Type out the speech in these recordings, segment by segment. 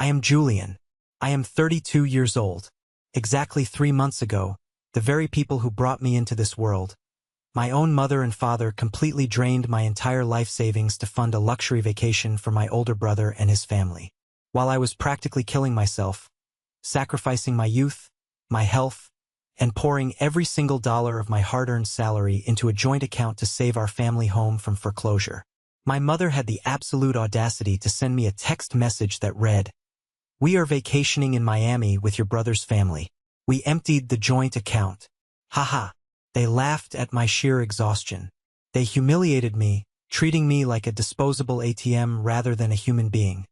I am Julian. I am 32 years old. Exactly 3 months ago, the very people who brought me into this world, my own mother and father, completely drained my entire life savings to fund a luxury vacation for my older brother and his family. While I was practically killing myself, sacrificing my youth, my health, and pouring every single dollar of my hard-earned salary into a joint account to save our family home from foreclosure. My mother had the absolute audacity to send me a text message that read, "We are vacationing in Miami with your brother's family. We emptied the joint account." Haha. They laughed at my sheer exhaustion. They humiliated me, treating me like a disposable ATM rather than a human being,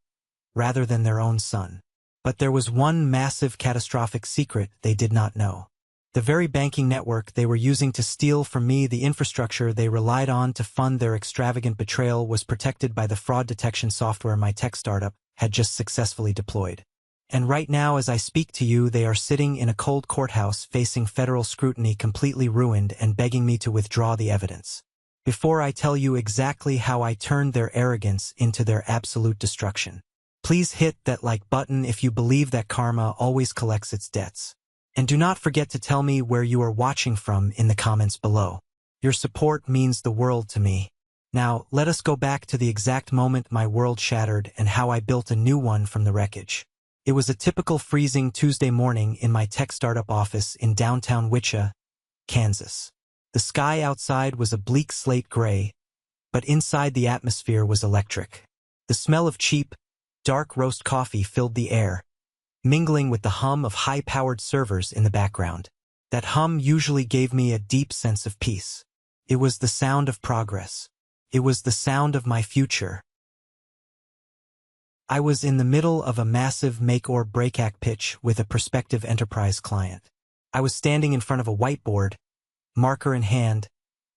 rather than their own son. But there was one massive catastrophic secret they did not know. The very banking network they were using to steal from me the infrastructure they relied on to fund their extravagant betrayal was protected by the fraud detection software my tech startup had just successfully deployed. And right now, as I speak to you, they are sitting in a cold courthouse facing federal scrutiny, completely ruined and begging me to withdraw the evidence. Before I tell you exactly how I turned their arrogance into their absolute destruction, please hit that like button if you believe that karma always collects its debts. And do not forget to tell me where you are watching from in the comments below. Your support means the world to me. Now, let us go back to the exact moment my world shattered and how I built a new one from the wreckage. It was a typical freezing Tuesday morning in my tech startup office in downtown Wichita, Kansas. The sky outside was a bleak slate gray, but inside the atmosphere was electric. The smell of cheap, dark roast coffee filled the air, mingling with the hum of high-powered servers in the background. That hum usually gave me a deep sense of peace. It was the sound of progress. It was the sound of my future. I was in the middle of a massive make-or-break pitch with a prospective enterprise client. I was standing in front of a whiteboard, marker in hand,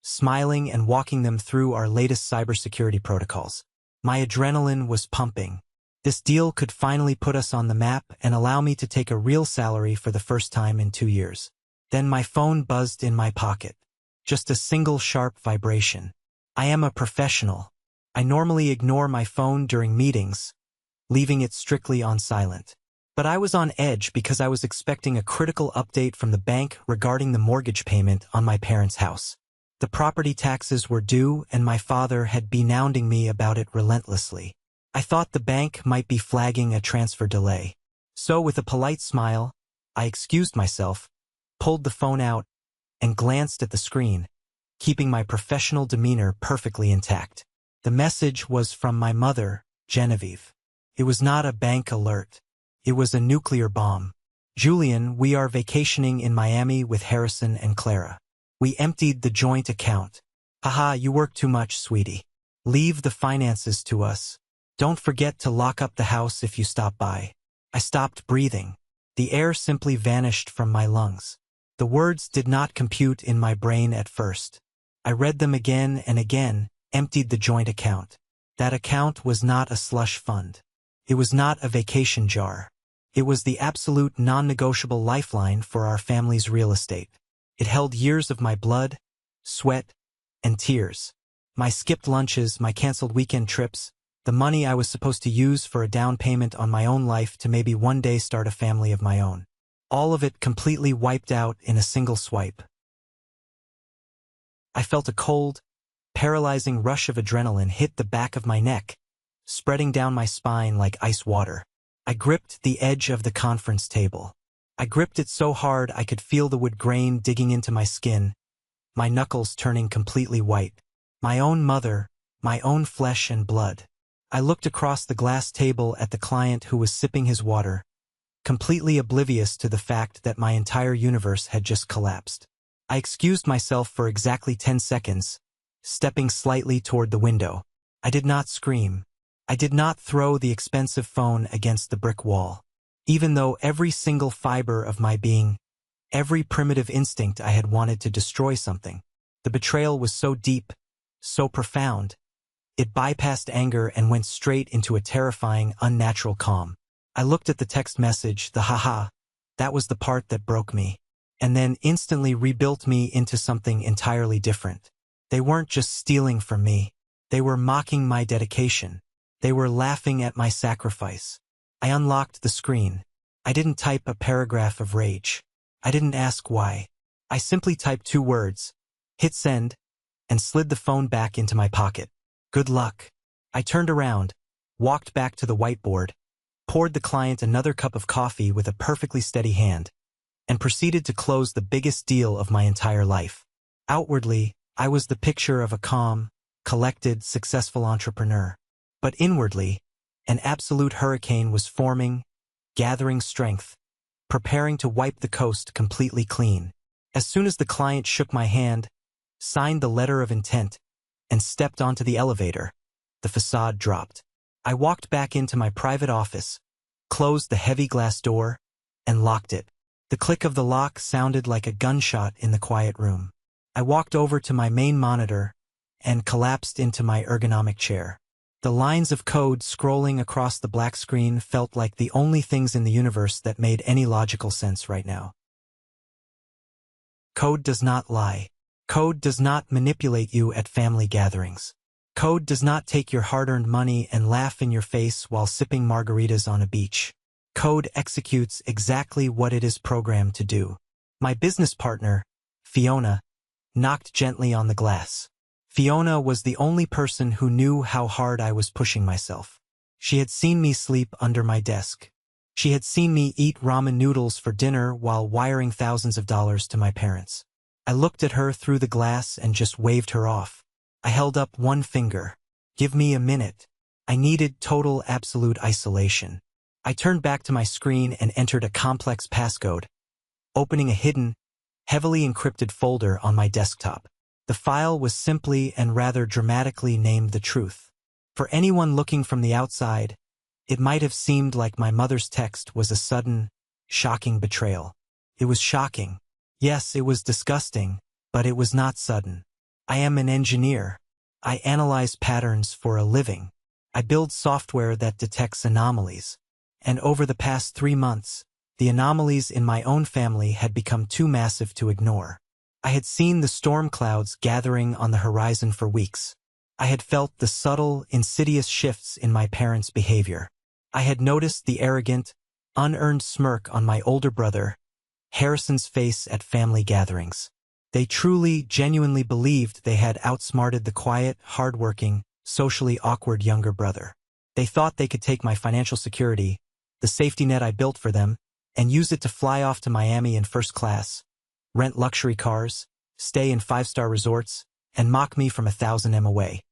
smiling and walking them through our latest cybersecurity protocols. My adrenaline was pumping. This deal could finally put us on the map and allow me to take a real salary for the first time in 2 years. Then my phone buzzed in my pocket. Just a single sharp vibration. I am a professional. I normally ignore my phone during meetings, leaving it strictly on silent. But I was on edge because I was expecting a critical update from the bank regarding the mortgage payment on my parents' house. The property taxes were due, and my father had been hounding me about it relentlessly. I thought the bank might be flagging a transfer delay. So with a polite smile, I excused myself, pulled the phone out, and glanced at the screen, keeping my professional demeanor perfectly intact. The message was from my mother, Genevieve. It was not a bank alert. It was a nuclear bomb. "Julian, we are vacationing in Miami with Harrison and Clara. We emptied the joint account. Haha, you work too much, sweetie. Leave the finances to us. Don't forget to lock up the house if you stop by." I stopped breathing. The air simply vanished from my lungs. The words did not compute in my brain at first. I read them again and again, emptied the joint account. That account was not a slush fund. It was not a vacation jar. It was the absolute non-negotiable lifeline for our family's real estate. It held years of my blood, sweat, and tears. My skipped lunches, my canceled weekend trips, the money I was supposed to use for a down payment on my own life to maybe one day start a family of my own. All of it completely wiped out in a single swipe. I felt a cold, paralyzing rush of adrenaline hit the back of my neck, spreading down my spine like ice water. I gripped the edge of the conference table. I gripped it so hard I could feel the wood grain digging into my skin, my knuckles turning completely white. My own mother, my own flesh and blood. I looked across the glass table at the client who was sipping his water, completely oblivious to the fact that my entire universe had just collapsed. I excused myself for exactly 10 seconds, stepping slightly toward the window. I did not scream. I did not throw the expensive phone against the brick wall. Even though every single fiber of my being, every primitive instinct I had wanted to destroy something, the betrayal was so deep, so profound, it bypassed anger and went straight into a terrifying, unnatural calm. I looked at the text message, the haha, that was the part that broke me, and then instantly rebuilt me into something entirely different. They weren't just stealing from me. They were mocking my dedication. They were laughing at my sacrifice. I unlocked the screen. I didn't type a paragraph of rage. I didn't ask why. I simply typed 2 words, hit send, and slid the phone back into my pocket. Good luck. I turned around, walked back to the whiteboard, poured the client another cup of coffee with a perfectly steady hand, and proceeded to close the biggest deal of my entire life. Outwardly, I was the picture of a calm, collected, successful entrepreneur. But inwardly, an absolute hurricane was forming, gathering strength, preparing to wipe the coast completely clean. As soon as the client shook my hand, signed the letter of intent, and stepped onto the elevator, the facade dropped. I walked back into my private office, closed the heavy glass door, and locked it. The click of the lock sounded like a gunshot in the quiet room. I walked over to my main monitor and collapsed into my ergonomic chair. The lines of code scrolling across the black screen felt like the only things in the universe that made any logical sense right now. Code does not lie. Code does not manipulate you at family gatherings. Code does not take your hard-earned money and laugh in your face while sipping margaritas on a beach. Code executes exactly what it is programmed to do. My business partner, Fiona, knocked gently on the glass. Fiona was the only person who knew how hard I was pushing myself. She had seen me sleep under my desk. She had seen me eat ramen noodles for dinner while wiring thousands of dollars to my parents. I looked at her through the glass and just waved her off. I held up one finger. Give me a minute. I needed total absolute isolation. I turned back to my screen and entered a complex passcode, opening a hidden, heavily encrypted folder on my desktop. The file was simply and rather dramatically named The Truth. For anyone looking from the outside, it might have seemed like my mother's text was a sudden, shocking betrayal. It was shocking. Yes, it was disgusting, but it was not sudden. I am an engineer. I analyze patterns for a living. I build software that detects anomalies. And over the past 3 months, the anomalies in my own family had become too massive to ignore. I had seen the storm clouds gathering on the horizon for weeks. I had felt the subtle, insidious shifts in my parents' behavior. I had noticed the arrogant, unearned smirk on my older brother, Harrison's face at family gatherings. They truly, genuinely believed they had outsmarted the quiet, hardworking, socially awkward younger brother. They thought they could take my financial security, the safety net I built for them, and use it to fly off to Miami in first class, rent luxury cars, stay in 5-star resorts, and mock me from 1,000 m away.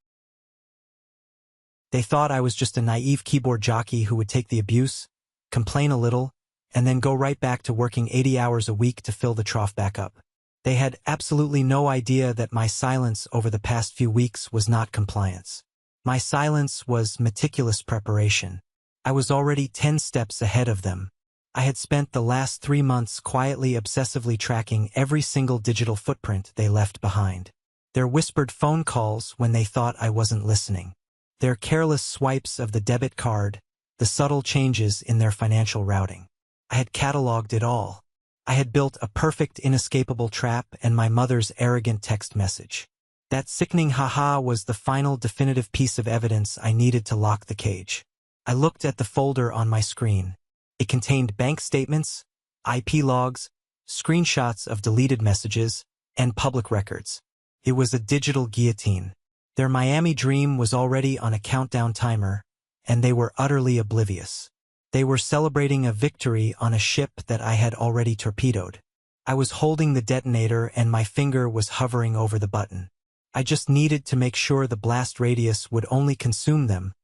They thought I was just a naive keyboard jockey who would take the abuse, complain a little, and then go right back to working 80 hours a week to fill the trough back up. They had absolutely no idea that my silence over the past few weeks was not compliance. My silence was meticulous preparation. I was already 10 steps ahead of them. I had spent the last 3 months quietly obsessively tracking every single digital footprint they left behind. Their whispered phone calls when they thought I wasn't listening. Their careless swipes of the debit card, the subtle changes in their financial routing. I had cataloged it all. I had built a perfect inescapable trap and my mother's arrogant text message. That sickening haha was the final definitive piece of evidence I needed to lock the cage. I looked at the folder on my screen. It contained bank statements, IP logs, screenshots of deleted messages, and public records. It was a digital guillotine. Their Miami dream was already on a countdown timer, and they were utterly oblivious. They were celebrating a victory on a ship that I had already torpedoed. I was holding the detonator and my finger was hovering over the button. I just needed to make sure the blast radius would only consume them,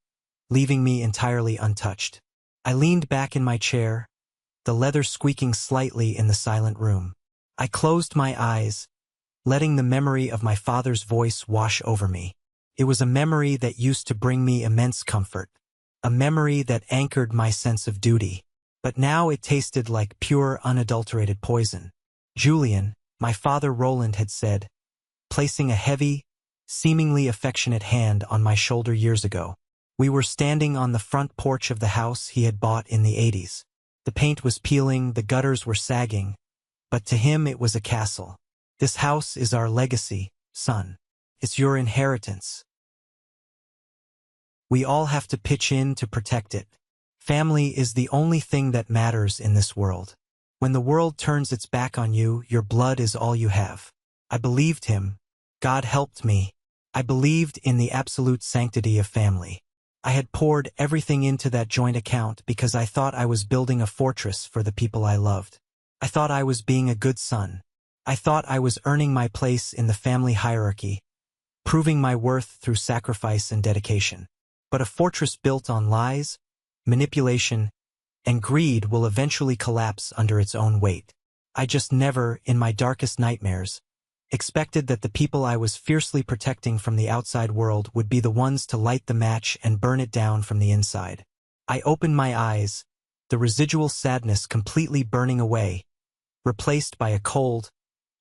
leaving me entirely untouched. I leaned back in my chair, the leather squeaking slightly in the silent room. I closed my eyes, letting the memory of my father's voice wash over me. It was a memory that used to bring me immense comfort, a memory that anchored my sense of duty. But now it tasted like pure, unadulterated poison. Julian, my father Roland had said, placing a heavy, seemingly affectionate hand on my shoulder years ago. We were standing on the front porch of the house he had bought in the 80s. The paint was peeling, the gutters were sagging, but to him it was a castle. This house is our legacy, son. It's your inheritance. We all have to pitch in to protect it. Family is the only thing that matters in this world. When the world turns its back on you, your blood is all you have. I believed him. God helped me. I believed in the absolute sanctity of family. I had poured everything into that joint account because I thought I was building a fortress for the people I loved. I thought I was being a good son. I thought I was earning my place in the family hierarchy, proving my worth through sacrifice and dedication. But a fortress built on lies, manipulation, and greed will eventually collapse under its own weight. I just never, in my darkest nightmares, expected that the people I was fiercely protecting from the outside world would be the ones to light the match and burn it down from the inside. I opened my eyes, the residual sadness completely burning away, replaced by a cold,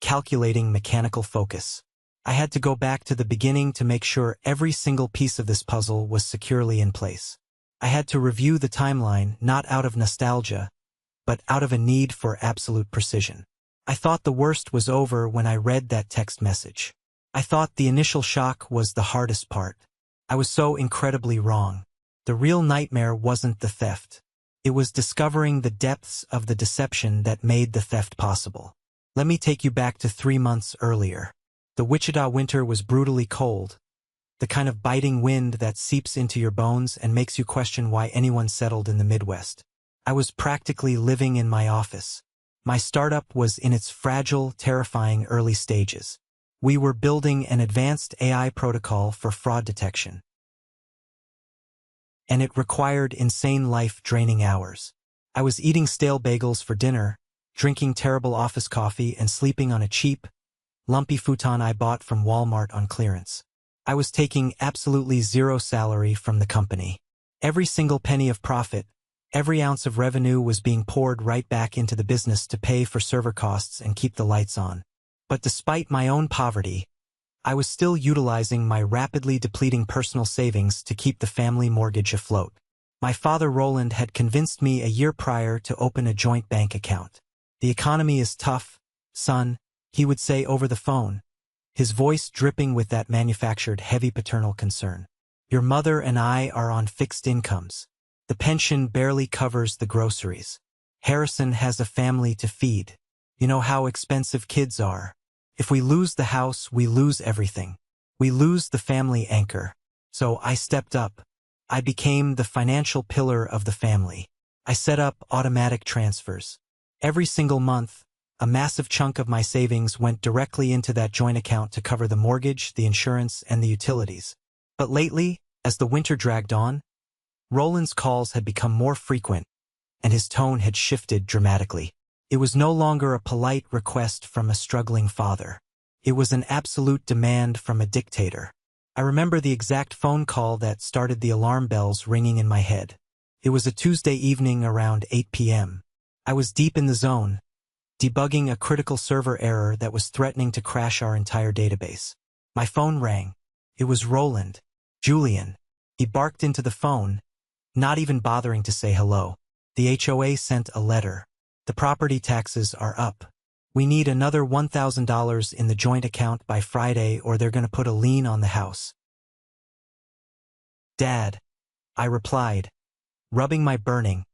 calculating mechanical focus. I had to go back to the beginning to make sure every single piece of this puzzle was securely in place. I had to review the timeline not out of nostalgia, but out of a need for absolute precision. I thought the worst was over when I read that text message. I thought the initial shock was the hardest part. I was so incredibly wrong. The real nightmare wasn't the theft. It was discovering the depths of the deception that made the theft possible. Let me take you back to 3 months earlier. The Wichita winter was brutally cold, the kind of biting wind that seeps into your bones and makes you question why anyone settled in the Midwest. I was practically living in my office. My startup was in its fragile, terrifying early stages. We were building an advanced AI protocol for fraud detection, and it required insane life-draining hours. I was eating stale bagels for dinner, drinking terrible office coffee, and sleeping on a cheap, lumpy futon I bought from Walmart on clearance. I was taking absolutely zero salary from the company. Every single penny of profit, every ounce of revenue was being poured right back into the business to pay for server costs and keep the lights on. But despite my own poverty, I was still utilizing my rapidly depleting personal savings to keep the family mortgage afloat. My father Roland had convinced me a year prior to open a joint bank account. "The economy is tough, son," he would say over the phone, his voice dripping with that manufactured heavy paternal concern. "Your mother and I are on fixed incomes. The pension barely covers the groceries. Harrison has a family to feed. You know how expensive kids are. If we lose the house, we lose everything. We lose the family anchor." So I stepped up. I became the financial pillar of the family. I set up automatic transfers. Every single month, a massive chunk of my savings went directly into that joint account to cover the mortgage, the insurance, and the utilities. But lately, as the winter dragged on, Roland's calls had become more frequent, and his tone had shifted dramatically. It was no longer a polite request from a struggling father. It was an absolute demand from a dictator. I remember the exact phone call that started the alarm bells ringing in my head. It was a Tuesday evening around 8 p.m. I was deep in the zone, debugging a critical server error that was threatening to crash our entire database. My phone rang. It was Roland. "Julian." He barked into the phone, not even bothering to say hello. "The HOA sent a letter. The property taxes are up. We need another $1,000 in the joint account by Friday or they're going to put a lien on the house." "Dad," I replied, rubbing my burning,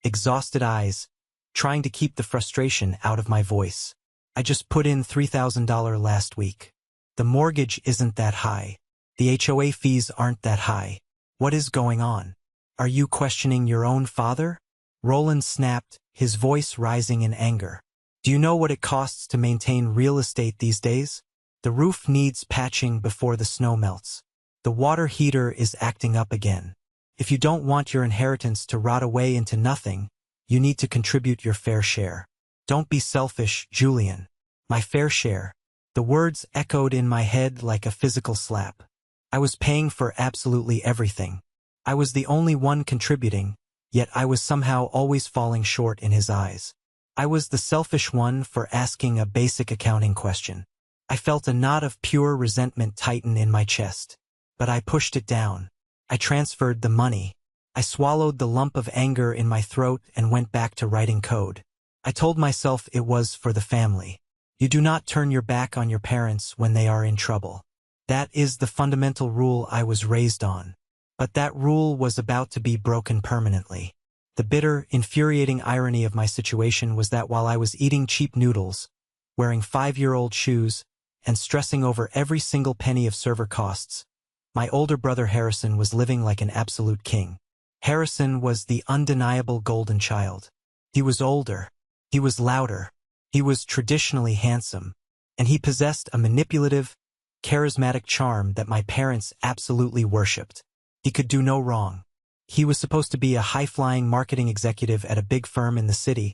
exhausted eyes, trying to keep the frustration out of my voice. "I just put in $3,000 last week. The mortgage isn't that high. The HOA fees aren't that high. What is going on? Are you questioning your own father?" Roland snapped, his voice rising in anger. "Do you know what it costs to maintain real estate these days? The roof needs patching before the snow melts. The water heater is acting up again. If you don't want your inheritance to rot away into nothing, you need to contribute your fair share. Don't be selfish, Julian." My fair share. The words echoed in my head like a physical slap. I was paying for absolutely everything. I was the only one contributing, yet I was somehow always falling short in his eyes. I was the selfish one for asking a basic accounting question. I felt a knot of pure resentment tighten in my chest. But I pushed it down. I transferred the money. I swallowed the lump of anger in my throat and went back to writing code. I told myself it was for the family. You do not turn your back on your parents when they are in trouble. That is the fundamental rule I was raised on. But that rule was about to be broken permanently. The bitter, infuriating irony of my situation was that while I was eating cheap noodles, wearing 5-year-old shoes, and stressing over every single penny of server costs, my older brother Harrison was living like an absolute king. Harrison was the undeniable golden child. He was older, he was louder, he was traditionally handsome, and he possessed a manipulative, charismatic charm that my parents absolutely worshipped. He could do no wrong. He was supposed to be a high-flying marketing executive at a big firm in the city,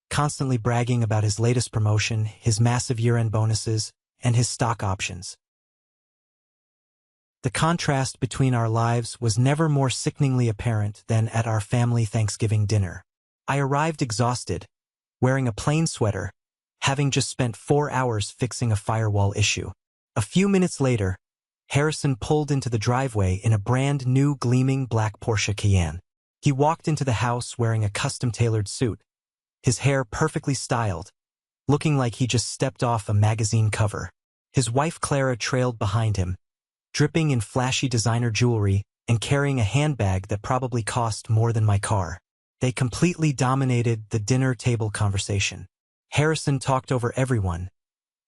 constantly bragging about his latest promotion, his massive year-end bonuses, and his stock options. The contrast between our lives was never more sickeningly apparent than at our family Thanksgiving dinner. I arrived exhausted, wearing a plain sweater, having just spent 4 hours fixing a firewall issue. A few minutes later, Harrison pulled into the driveway in a brand new gleaming black Porsche Cayenne. He walked into the house wearing a custom-tailored suit, his hair perfectly styled, looking like he just stepped off a magazine cover. His wife Clara trailed behind him, dripping in flashy designer jewelry and carrying a handbag that probably cost more than my car. They completely dominated the dinner table conversation. Harrison talked over everyone,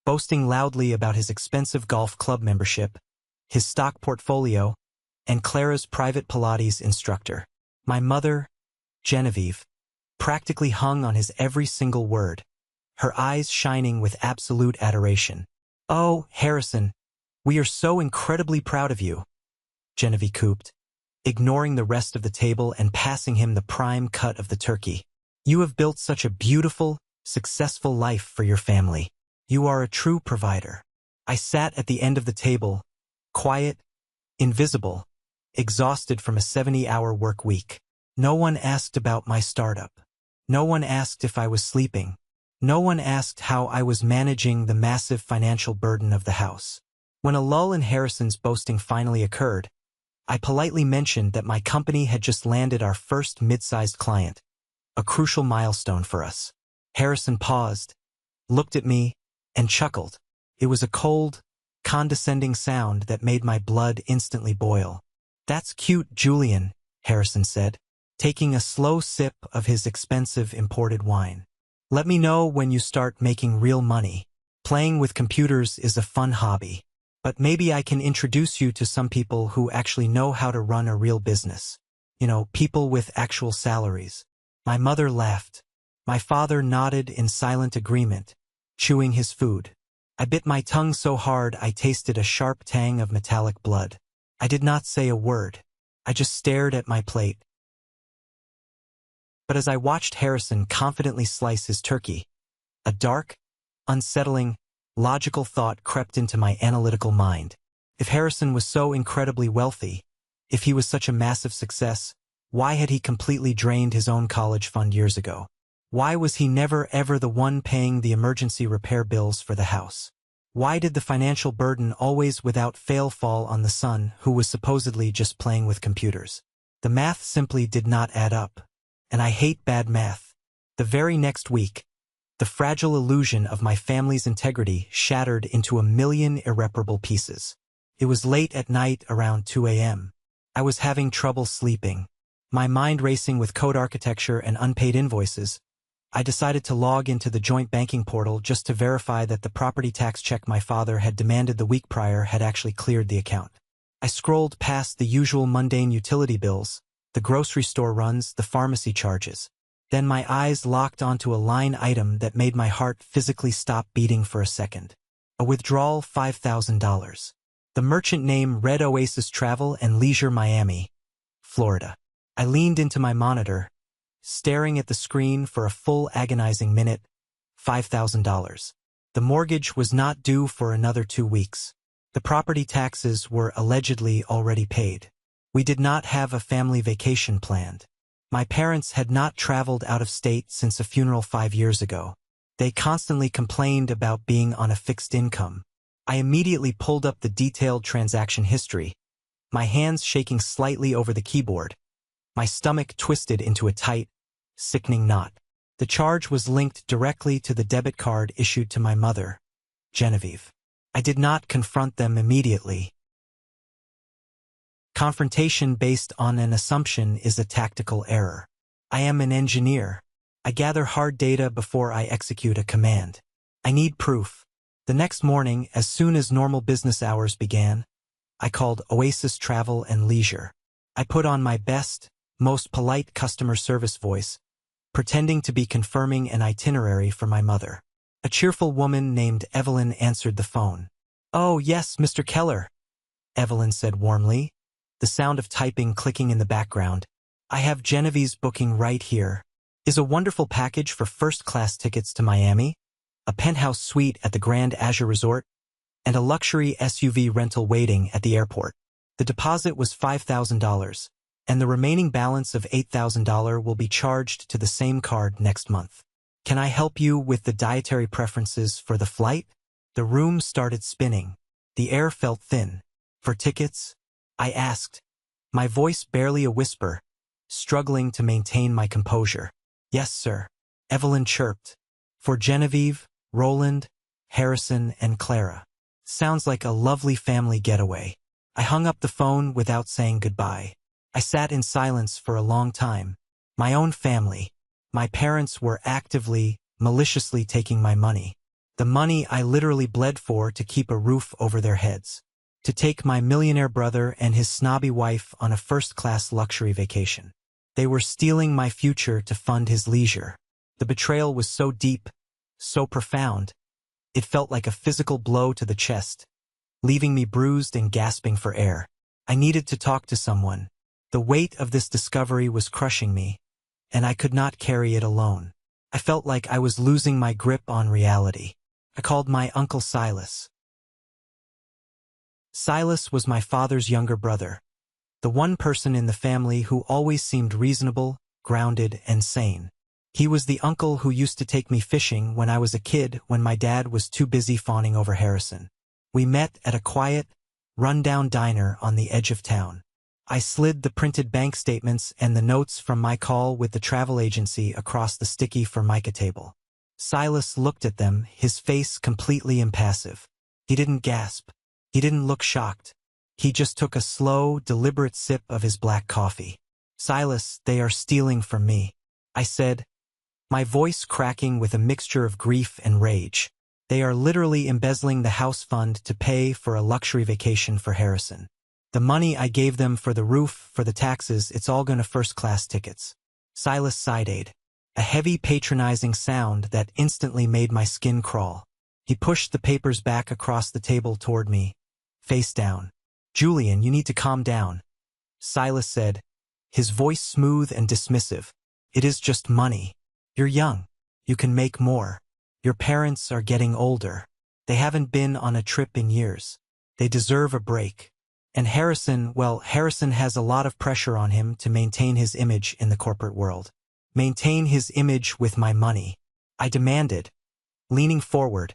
boasting loudly about his expensive golf club membership, his stock portfolio, and Clara's private Pilates instructor. My mother, Genevieve, practically hung on his every single word, her eyes shining with absolute adoration. "Oh, Harrison, we are so incredibly proud of you," Genevieve cooped, ignoring the rest of the table and passing him the prime cut of the turkey. "You have built such a beautiful, successful life for your family. You are a true provider." I sat at the end of the table, quiet, invisible, exhausted from a 70-hour work week. No one asked about my startup. No one asked if I was sleeping. No one asked how I was managing the massive financial burden of the house. When a lull in Harrison's boasting finally occurred, I politely mentioned that my company had just landed our first mid-sized client, a crucial milestone for us. Harrison paused, looked at me, and chuckled. It was a cold, condescending sound that made my blood instantly boil. "That's cute, Julian," Harrison said, taking a slow sip of his expensive imported wine. "Let me know when you start making real money. Playing with computers is a fun hobby. But maybe I can introduce you to some people who actually know how to run a real business. You know, people with actual salaries." My mother laughed. My father nodded in silent agreement, chewing his food. I bit my tongue so hard I tasted a sharp tang of metallic blood. I did not say a word. I just stared at my plate. But as I watched Harrison confidently slice his turkey, a dark, unsettling, logical thought crept into my analytical mind. If Harrison was so incredibly wealthy, if he was such a massive success, why had he completely drained his own college fund years ago? Why was he never ever the one paying the emergency repair bills for the house? Why did the financial burden always without fail fall on the son who was supposedly just playing with computers? The math simply did not add up. And I hate bad math. The very next week, the fragile illusion of my family's integrity shattered into a million irreparable pieces. It was late at night around 2 a.m. I was having trouble sleeping, my mind racing with code architecture and unpaid invoices. I decided to log into the joint banking portal just to verify that the property tax check my father had demanded the week prior had actually cleared the account. I scrolled past the usual mundane utility bills, the grocery store runs, the pharmacy charges. Then my eyes locked onto a line item that made my heart physically stop beating for a second. A withdrawal $5,000. The merchant name Red Oasis Travel and Leisure Miami, Florida. I leaned into my monitor, staring at the screen for a full agonizing minute. $5,000. The mortgage was not due for another 2 weeks. The property taxes were allegedly already paid. We did not have a family vacation planned. My parents had not traveled out of state since a funeral 5 years ago. They constantly complained about being on a fixed income. I immediately pulled up the detailed transaction history, my hands shaking slightly over the keyboard, my stomach twisted into a tight, sickening knot. The charge was linked directly to the debit card issued to my mother, Genevieve. I did not confront them immediately. Confrontation based on an assumption is a tactical error. I am an engineer. I gather hard data before I execute a command. I need proof. The next morning, as soon as normal business hours began, I called Oasis Travel and Leisure. I put on my best, most polite customer service voice, pretending to be confirming an itinerary for my mother. A cheerful woman named Evelyn answered the phone. "Oh, yes, Mr. Keller," Evelyn said warmly, the sound of typing clicking in the background. "I have Genevieve's booking right here. Is a wonderful package for first-class tickets to Miami, a penthouse suite at the Grand Azure Resort, and a luxury SUV rental waiting at the airport. The deposit was $5,000, and the remaining balance of $8,000 will be charged to the same card next month. Can I help you with the dietary preferences for the flight?" The room started spinning. The air felt thin. "For tickets?" I asked, my voice barely a whisper, struggling to maintain my composure. "Yes, sir," Evelyn chirped. "For Genevieve, Roland, Harrison, and Clara. Sounds like a lovely family getaway." I hung up the phone without saying goodbye. I sat in silence for a long time. My own family. My parents were actively, maliciously taking my money. The money I literally bled for to keep a roof over their heads. To take my millionaire brother and his snobby wife on a first-class luxury vacation. They were stealing my future to fund his leisure. The betrayal was so deep, so profound. It felt like a physical blow to the chest, leaving me bruised and gasping for air. I needed to talk to someone. The weight of this discovery was crushing me, and I could not carry it alone. I felt like I was losing my grip on reality. I called my Uncle Silas. Silas was my father's younger brother, the one person in the family who always seemed reasonable, grounded, and sane. He was the uncle who used to take me fishing when I was a kid when my dad was too busy fawning over Harrison. We met at a quiet, run-down diner on the edge of town. I slid the printed bank statements and the notes from my call with the travel agency across the sticky Formica table. Silas looked at them, his face completely impassive. He didn't gasp. He didn't look shocked. He just took a slow, deliberate sip of his black coffee. "Silas, they are stealing from me," I said, my voice cracking with a mixture of grief and rage. "They are literally embezzling the house fund to pay for a luxury vacation for Harrison. The money I gave them for the roof, for the taxes, it's all gonna first-class tickets." Silas sighed, a heavy patronizing sound that instantly made my skin crawl. He pushed the papers back across the table toward me, face down. "Julian, you need to calm down," Silas said, his voice smooth and dismissive. "It is just money. You're young. You can make more. Your parents are getting older. They haven't been on a trip in years. They deserve a break. And Harrison, well, Harrison has a lot of pressure on him to maintain his image in the corporate world. Maintain his image with my money," I demanded, leaning forward,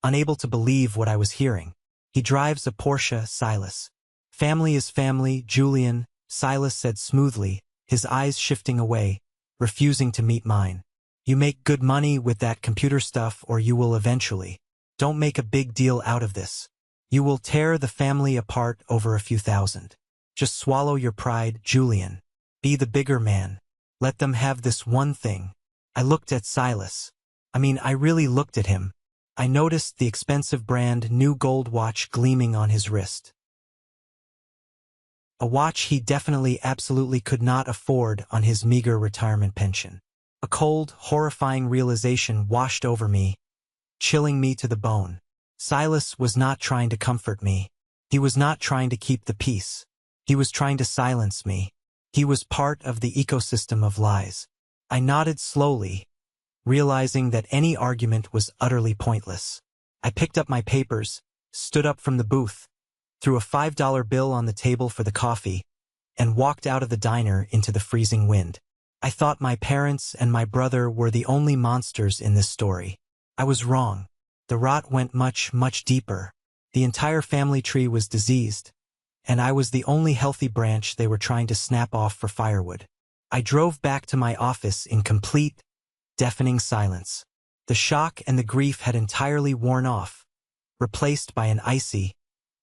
unable to believe what I was hearing. "He drives a Porsche, Silas." "Family is family, Julian," Silas said smoothly, his eyes shifting away, refusing to meet mine. "You make good money with that computer stuff or you will eventually. Don't make a big deal out of this. You will tear the family apart over a few thousand. Just swallow your pride, Julian. Be the bigger man. Let them have this one thing." I looked at Silas. I really looked at him. I noticed the expensive brand new gold watch gleaming on his wrist. A watch he definitely absolutely could not afford on his meager retirement pension. A cold, horrifying realization washed over me, chilling me to the bone. Silas was not trying to comfort me. He was not trying to keep the peace. He was trying to silence me. He was part of the ecosystem of lies. I nodded slowly, realizing that any argument was utterly pointless. I picked up my papers, stood up from the booth, threw a $5 bill on the table for the coffee, and walked out of the diner into the freezing wind. I thought my parents and my brother were the only monsters in this story. I was wrong. The rot went much, much deeper. The entire family tree was diseased, and I was the only healthy branch they were trying to snap off for firewood. I drove back to my office in complete, deafening silence. The shock and the grief had entirely worn off, replaced by an icy,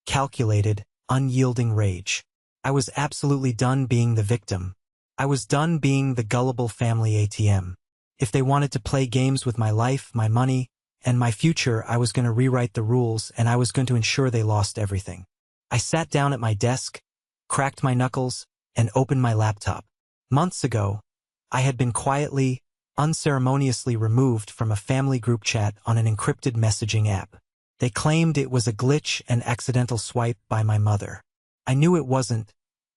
calculated, unyielding rage. I was absolutely done being the victim. I was done being the gullible family ATM. If they wanted to play games with my life, my money, and my future, I was going to rewrite the rules and I was going to ensure they lost everything. I sat down at my desk, cracked my knuckles, and opened my laptop. Months ago, I had been quietly, unceremoniously removed from a family group chat on an encrypted messaging app. They claimed it was a glitch and accidental swipe by my mother. I knew it wasn't,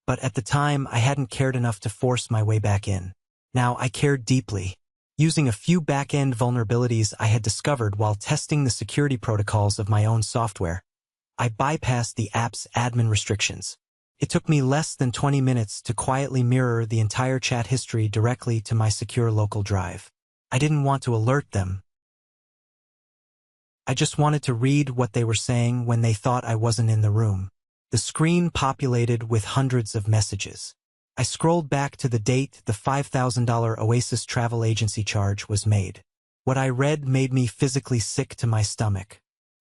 but at the time I hadn't cared enough to force my way back in. Now I cared deeply. Using a few back-end vulnerabilities I had discovered while testing the security protocols of my own software, I bypassed the app's admin restrictions. It took me less than 20 minutes to quietly mirror the entire chat history directly to my secure local drive. I didn't want to alert them. I just wanted to read what they were saying when they thought I wasn't in the room. The screen populated with hundreds of messages. I scrolled back to the date the $5,000 Oasis travel agency charge was made. What I read made me physically sick to my stomach.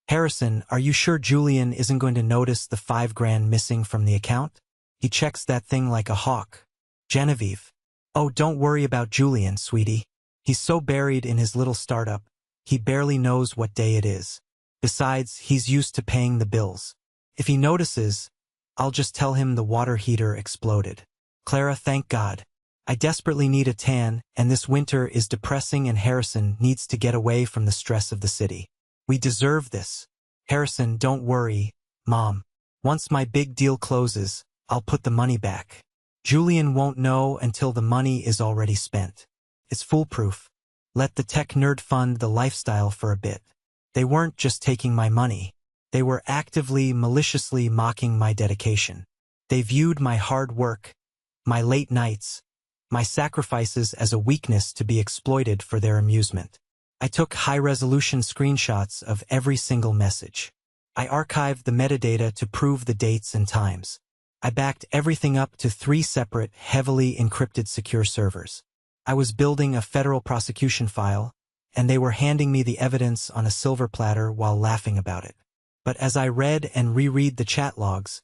Harrison, are you sure Julian isn't going to notice the $5,000 missing from the account? He checks that thing like a hawk. Genevieve. Oh, don't worry about Julian, sweetie. He's so buried in his little startup, he barely knows what day it is. Besides, he's used to paying the bills. If he notices, I'll just tell him the water heater exploded. Clara, thank God. I desperately need a tan, and this winter is depressing and Harrison needs to get away from the stress of the city. We deserve this. Harrison, don't worry, Mom. Once my big deal closes, I'll put the money back. Julian won't know until the money is already spent. It's foolproof. Let the tech nerd fund the lifestyle for a bit. They weren't just taking my money. They were actively, maliciously mocking my dedication. They viewed my hard work, my late nights, my sacrifices as a weakness to be exploited for their amusement. I took high-resolution screenshots of every single message. I archived the metadata to prove the dates and times. I backed everything up to 3 separate, heavily encrypted secure servers. I was building a federal prosecution file, and they were handing me the evidence on a silver platter while laughing about it. But as I read and reread the chat logs,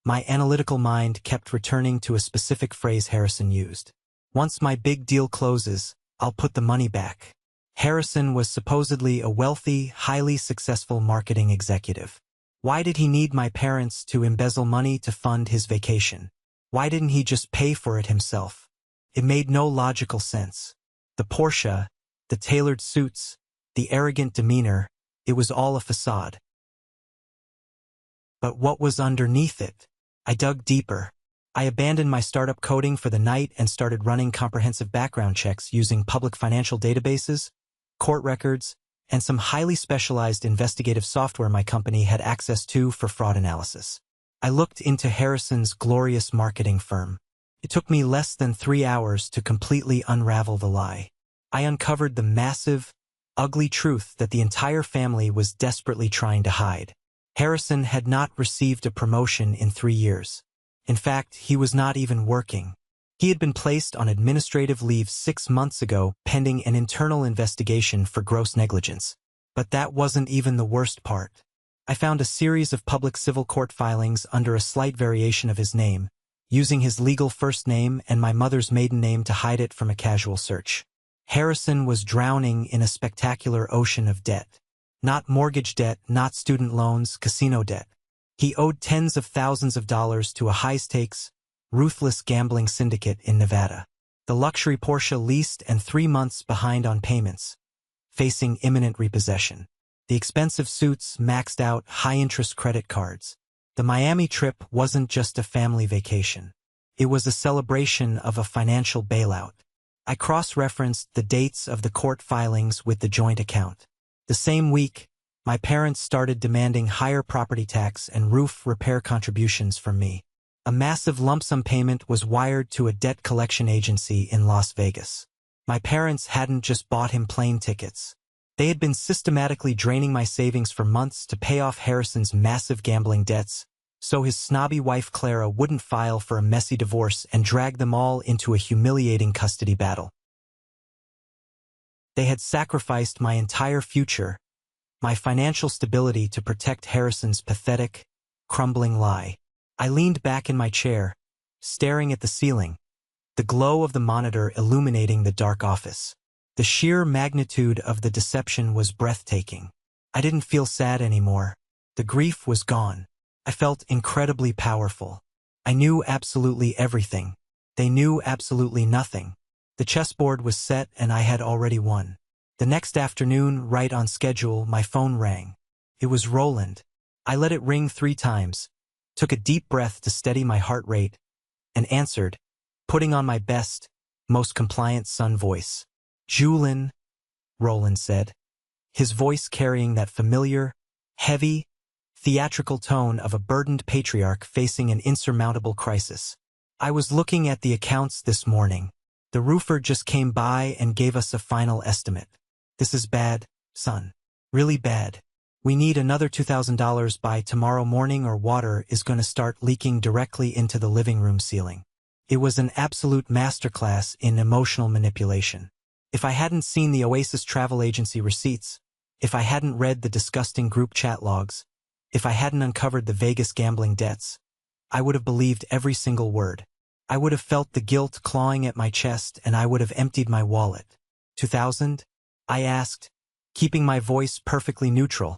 my analytical mind kept returning to a specific phrase Harrison used. Once my big deal closes, I'll put the money back. Harrison was supposedly a wealthy, highly successful marketing executive. Why did he need my parents to embezzle money to fund his vacation? Why didn't he just pay for it himself? It made no logical sense. The Porsche, the tailored suits, the arrogant demeanor, it was all a facade. But what was underneath it? I dug deeper. I abandoned my startup coding for the night and started running comprehensive background checks using public financial databases, court records, and some highly specialized investigative software my company had access to for fraud analysis. I looked into Harrison's glorious marketing firm. It took me less than 3 hours to completely unravel the lie. I uncovered the massive, ugly truth that the entire family was desperately trying to hide. Harrison had not received a promotion in 3 years. In fact, he was not even working. He had been placed on administrative leave 6 months ago pending an internal investigation for gross negligence. But that wasn't even the worst part. I found a series of public civil court filings under a slight variation of his name, using his legal first name and my mother's maiden name to hide it from a casual search. Harrison was drowning in a spectacular ocean of debt. Not mortgage debt, not student loans, casino debt. He owed tens of thousands of dollars to a high-stakes, ruthless gambling syndicate in Nevada. The luxury Porsche leased and 3 months behind on payments, facing imminent repossession. The expensive suits, maxed out, high-interest credit cards. The Miami trip wasn't just a family vacation. It was a celebration of a financial bailout. I cross-referenced the dates of the court filings with the joint account. The same week, my parents started demanding higher property tax and roof repair contributions from me. A massive lump sum payment was wired to a debt collection agency in Las Vegas. My parents hadn't just bought him plane tickets. They had been systematically draining my savings for months to pay off Harrison's massive gambling debts, so his snobby wife Clara wouldn't file for a messy divorce and drag them all into a humiliating custody battle. They had sacrificed my entire future, my financial stability to protect Harrison's pathetic, crumbling lie. I leaned back in my chair, staring at the ceiling, the glow of the monitor illuminating the dark office. The sheer magnitude of the deception was breathtaking. I didn't feel sad anymore. The grief was gone. I felt incredibly powerful. I knew absolutely everything. They knew absolutely nothing. The chessboard was set and I had already won. The next afternoon, right on schedule, my phone rang. It was Roland. I let it ring 3 times, took a deep breath to steady my heart rate, and answered, putting on my best, most compliant son voice. "Julien," Roland said, his voice carrying that familiar, heavy, theatrical tone of a burdened patriarch facing an insurmountable crisis. "I was looking at the accounts this morning. The roofer just came by and gave us a final estimate. This is bad, son. Really bad. We need another $2,000 by tomorrow morning or water is going to start leaking directly into the living room ceiling." It was an absolute masterclass in emotional manipulation. If I hadn't seen the Oasis travel agency receipts, if I hadn't read the disgusting group chat logs, if I hadn't uncovered the Vegas gambling debts, I would have believed every single word. I would have felt the guilt clawing at my chest and I would have emptied my wallet. 2,000? I asked, keeping my voice perfectly neutral,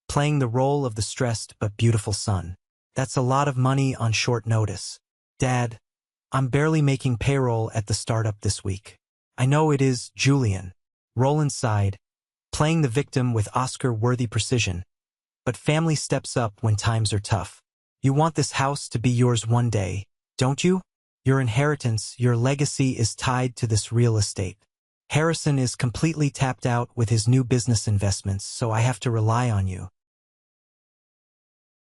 playing the role of the stressed but beautiful son. That's a lot of money on short notice. Dad, I'm barely making payroll at the startup this week. I know it is, Julien. Roland sighed, playing the victim with Oscar-worthy precision. But family steps up when times are tough. You want this house to be yours one day, don't you? Your inheritance, your legacy is tied to this real estate. Harrison is completely tapped out with his new business investments, so I have to rely on you.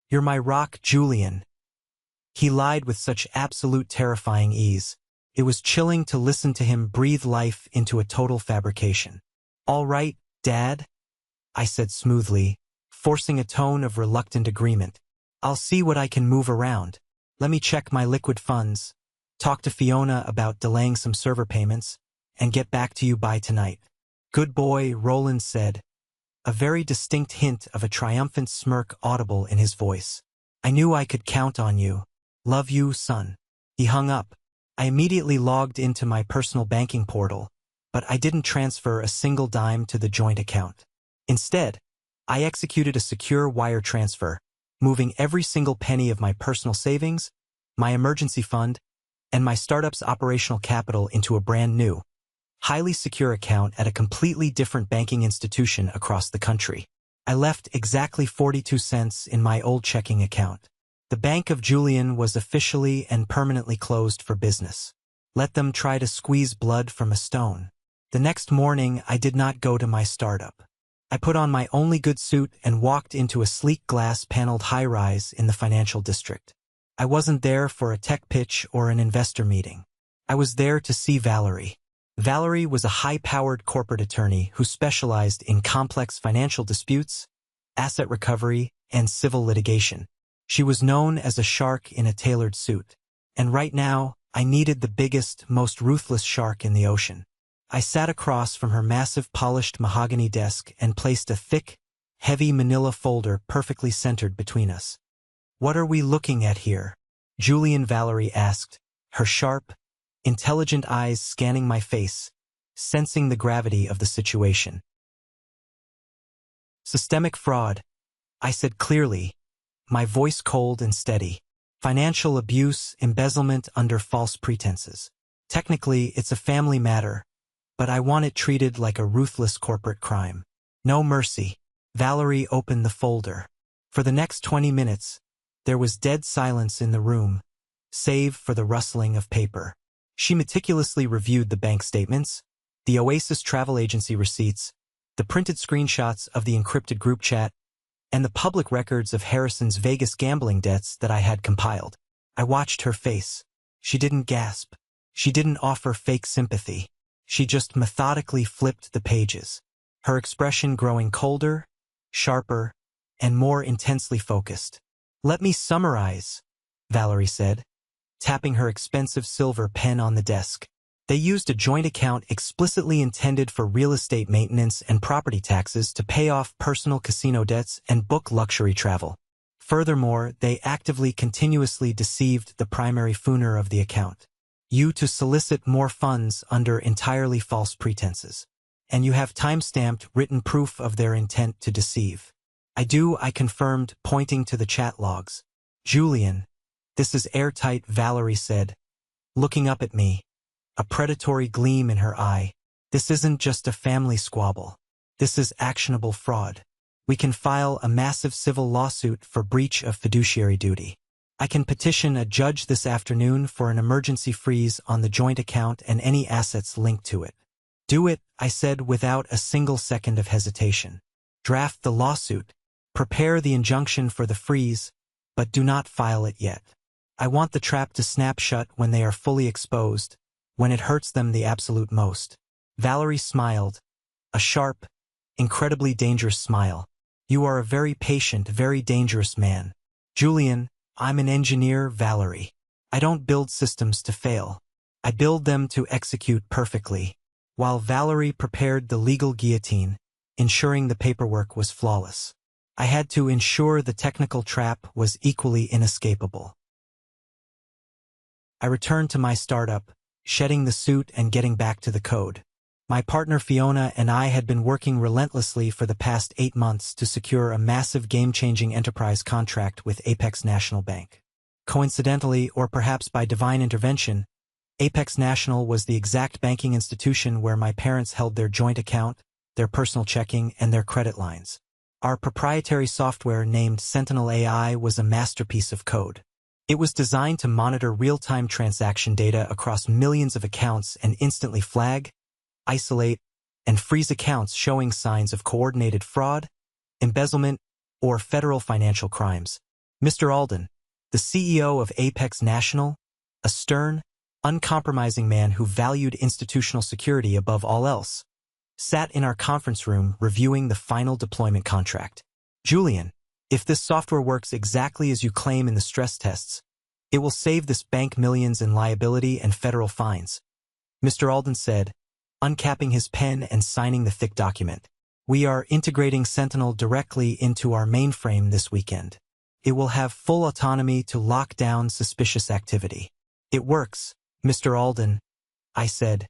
You're my rock, Julien. He lied with such absolute terrifying ease. It was chilling to listen to him breathe life into a total fabrication. All right, Dad, I said smoothly, forcing a tone of reluctant agreement. I'll see what I can move around. Let me check my liquid funds, talk to Fiona about delaying some server payments, and get back to you by tonight. Good boy, Roland said, a very distinct hint of a triumphant smirk audible in his voice. I knew I could count on you. Love you, son. He hung up. I immediately logged into my personal banking portal, but I didn't transfer a single dime to the joint account. Instead, I executed a secure wire transfer, moving every single penny of my personal savings, my emergency fund, and my startup's operational capital into a brand new, highly secure account at a completely different banking institution across the country. I left exactly 42 cents in my old checking account. The Bank of Julien was officially and permanently closed for business. Let them try to squeeze blood from a stone. The next morning, I did not go to my startup. I put on my only good suit and walked into a sleek glass-paneled high-rise in the financial district. I wasn't there for a tech pitch or an investor meeting. I was there to see Valerie. Valerie was a high-powered corporate attorney who specialized in complex financial disputes, asset recovery, and civil litigation. She was known as a shark in a tailored suit. And right now, I needed the biggest, most ruthless shark in the ocean. I sat across from her massive polished mahogany desk and placed a thick, heavy manila folder perfectly centered between us. What are we looking at here? Julien, Valerie asked, her sharp, intelligent eyes scanning my face, sensing the gravity of the situation. Systemic fraud, I said clearly, my voice cold and steady. Financial abuse, embezzlement under false pretenses. Technically, it's a family matter, but I want it treated like a ruthless corporate crime. No mercy. Valerie opened the folder. For the next 20 minutes, there was dead silence in the room, save for the rustling of paper. She meticulously reviewed the bank statements, the Oasis travel agency receipts, the printed screenshots of the encrypted group chat, and the public records of Harrison's Vegas gambling debts that I had compiled. I watched her face. She didn't gasp. She didn't offer fake sympathy. She just methodically flipped the pages, her expression growing colder, sharper, and more intensely focused. Let me summarize, Valerie said, tapping her expensive silver pen on the desk. They used a joint account explicitly intended for real estate maintenance and property taxes to pay off personal casino debts and book luxury travel. Furthermore, they actively continuously deceived the primary fooner of the account. you to solicit more funds under entirely false pretenses. And you have time-stamped written proof of their intent to deceive. I confirmed, pointing to the chat logs. Julian, this is airtight, Valerie said, looking up at me, a predatory gleam in her eye. This isn't just a family squabble. This is actionable fraud. We can file a massive civil lawsuit for breach of fiduciary duty. I can petition a judge this afternoon for an emergency freeze on the joint account and any assets linked to it. Do it, I said without a single second of hesitation. Draft the lawsuit. Prepare the injunction for the freeze, but do not file it yet. I want the trap to snap shut when they are fully exposed, when it hurts them the absolute most. Valerie smiled, a sharp, incredibly dangerous smile. You are a very patient, very dangerous man. Julian, I'm an engineer, Valerie. I don't build systems to fail. I build them to execute perfectly. While Valerie prepared the legal guillotine, ensuring the paperwork was flawless, I had to ensure the technical trap was equally inescapable. I returned to my startup, shedding the suit and getting back to the code. My partner Fiona and I had been working relentlessly for the past 8 months to secure a massive game-changing enterprise contract with Apex National Bank. Coincidentally, or perhaps by divine intervention, Apex National was the exact banking institution where my parents held their joint account, their personal checking, and their credit lines. Our proprietary software named Sentinel AI was a masterpiece of code. It was designed to monitor real-time transaction data across millions of accounts and instantly flag, isolate, and freeze accounts showing signs of coordinated fraud, embezzlement, or federal financial crimes. Mr. Alden, the CEO of Apex National, a stern, uncompromising man who valued institutional security above all else, sat in our conference room reviewing the final deployment contract. Julian, if this software works exactly as you claim in the stress tests, it will save this bank millions in liability and federal fines. Mr. Alden said, uncapping his pen and signing the thick document. We are integrating Sentinel directly into our mainframe this weekend. It will have full autonomy to lock down suspicious activity. It works, Mr. Alden, I said,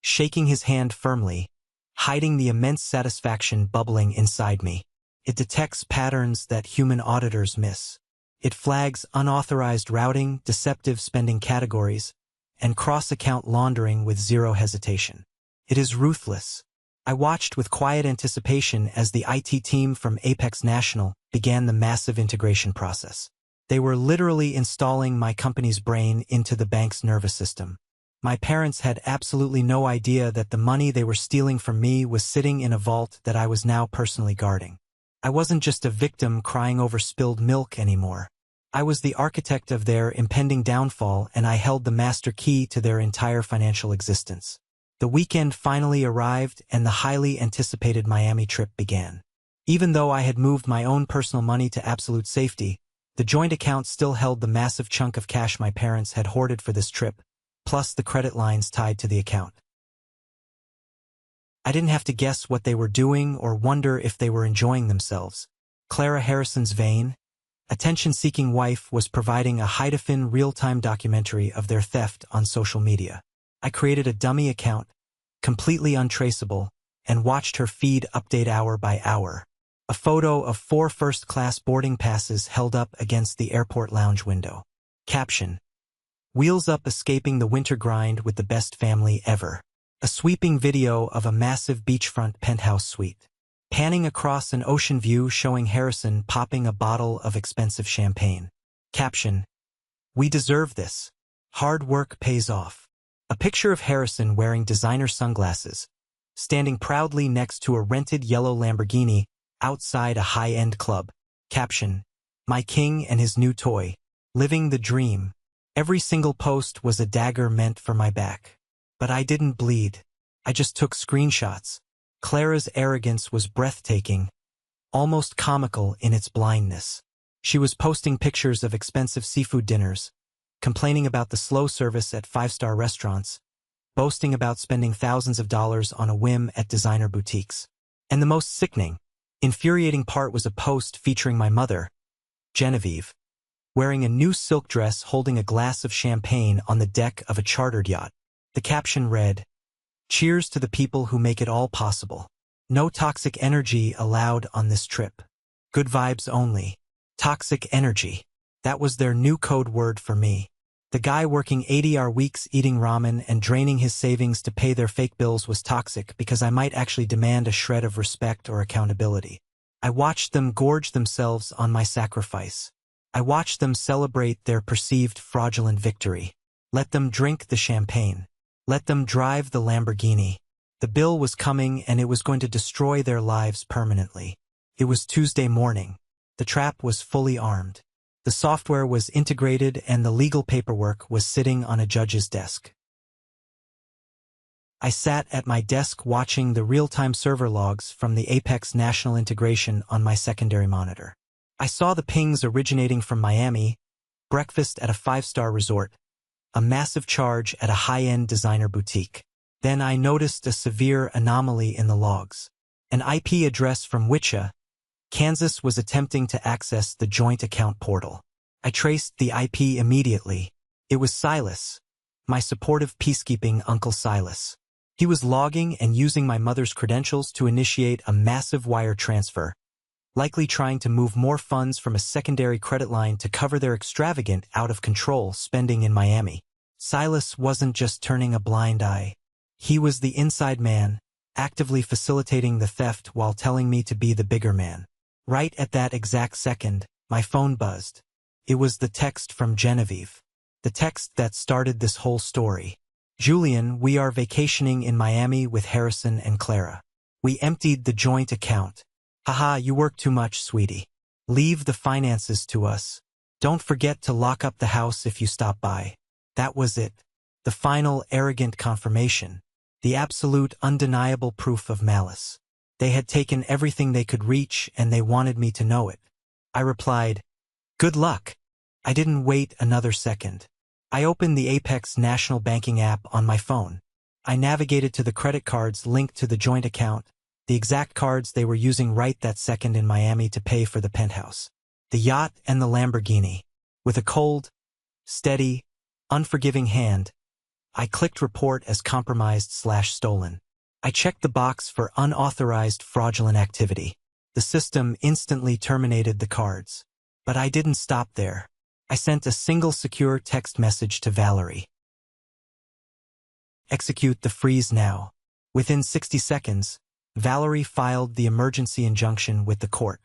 shaking his hand firmly, hiding the immense satisfaction bubbling inside me. It detects patterns that human auditors miss. It flags unauthorized routing, deceptive spending categories, and cross-account laundering with zero hesitation. It is ruthless. I watched with quiet anticipation as the IT team from Apex National began the massive integration process. They were literally installing my company's brain into the bank's nervous system. My parents had absolutely no idea that the money they were stealing from me was sitting in a vault that I was now personally guarding. I wasn't just a victim crying over spilled milk anymore. I was the architect of their impending downfall, and I held the master key to their entire financial existence. The weekend finally arrived and the highly anticipated Miami trip began. Even though I had moved my own personal money to absolute safety, the joint account still held the massive chunk of cash my parents had hoarded for this trip, plus the credit lines tied to the account. I didn't have to guess what they were doing or wonder if they were enjoying themselves. Clara Harrison's vain, attention-seeking wife was providing a high-definition real-time documentary of their theft on social media. I created a dummy account, completely untraceable, and watched her feed update hour by hour. A photo of 4 first-class boarding passes held up against the airport lounge window. Caption: Wheels up escaping the winter grind with the best family ever. A sweeping video of a massive beachfront penthouse suite. Panning across an ocean view showing Harrison popping a bottle of expensive champagne. Caption: We deserve this. Hard work pays off. A picture of Harrison wearing designer sunglasses, standing proudly next to a rented yellow Lamborghini outside a high-end club. Caption: My king and his new toy. Living the dream. Every single post was a dagger meant for my back. But I didn't bleed. I just took screenshots. Clara's arrogance was breathtaking, almost comical in its blindness. She was posting pictures of expensive seafood dinners, complaining about the slow service at 5-star restaurants, boasting about spending thousands of dollars on a whim at designer boutiques. And the most sickening, infuriating part was a post featuring my mother, Genevieve, wearing a new silk dress holding a glass of champagne on the deck of a chartered yacht. The caption read, "Cheers to the people who make it all possible. No toxic energy allowed on this trip. Good vibes only." Toxic energy. That was their new code word for me. The guy working 80-hour weeks eating ramen and draining his savings to pay their fake bills was toxic because I might actually demand a shred of respect or accountability. I watched them gorge themselves on my sacrifice. I watched them celebrate their perceived fraudulent victory. Let them drink the champagne. Let them drive the Lamborghini. The bill was coming and it was going to destroy their lives permanently. It was Tuesday morning. The trap was fully armed. The software was integrated and the legal paperwork was sitting on a judge's desk. I sat at my desk watching the real-time server logs from the Apex National integration on my secondary monitor. I saw the pings originating from Miami, breakfast at a 5-star resort, a massive charge at a high-end designer boutique. Then I noticed a severe anomaly in the logs. An IP address from Wichita, Kansas was attempting to access the joint account portal. I traced the IP immediately. It was Silas, my supportive peacekeeping Uncle Silas. He was logging and using my mother's credentials to initiate a massive wire transfer, likely trying to move more funds from a secondary credit line to cover their extravagant, out-of-control spending in Miami. Silas wasn't just turning a blind eye. He was the inside man, actively facilitating the theft while telling me to be the bigger man. Right at that exact second, my phone buzzed. It was the text from Genevieve. The text that started this whole story. "Julian, we are vacationing in Miami with Harrison and Clara. We emptied the joint account. Haha, you work too much, sweetie. Leave the finances to us. Don't forget to lock up the house if you stop by." That was it. The final arrogant confirmation. The absolute undeniable proof of malice. They had taken everything they could reach and they wanted me to know it. I replied, "Good luck." I didn't wait another second. I opened the Apex National Banking app on my phone. I navigated to the credit cards linked to the joint account, the exact cards they were using right that second in Miami to pay for the penthouse, the yacht and the Lamborghini. With a cold, steady, unforgiving hand, I clicked report as compromised/stolen. I checked the box for unauthorized fraudulent activity. The system instantly terminated the cards. But I didn't stop there. I sent a single secure text message to Valerie. "Execute the freeze now." Within 60 seconds, Valerie filed the emergency injunction with the court.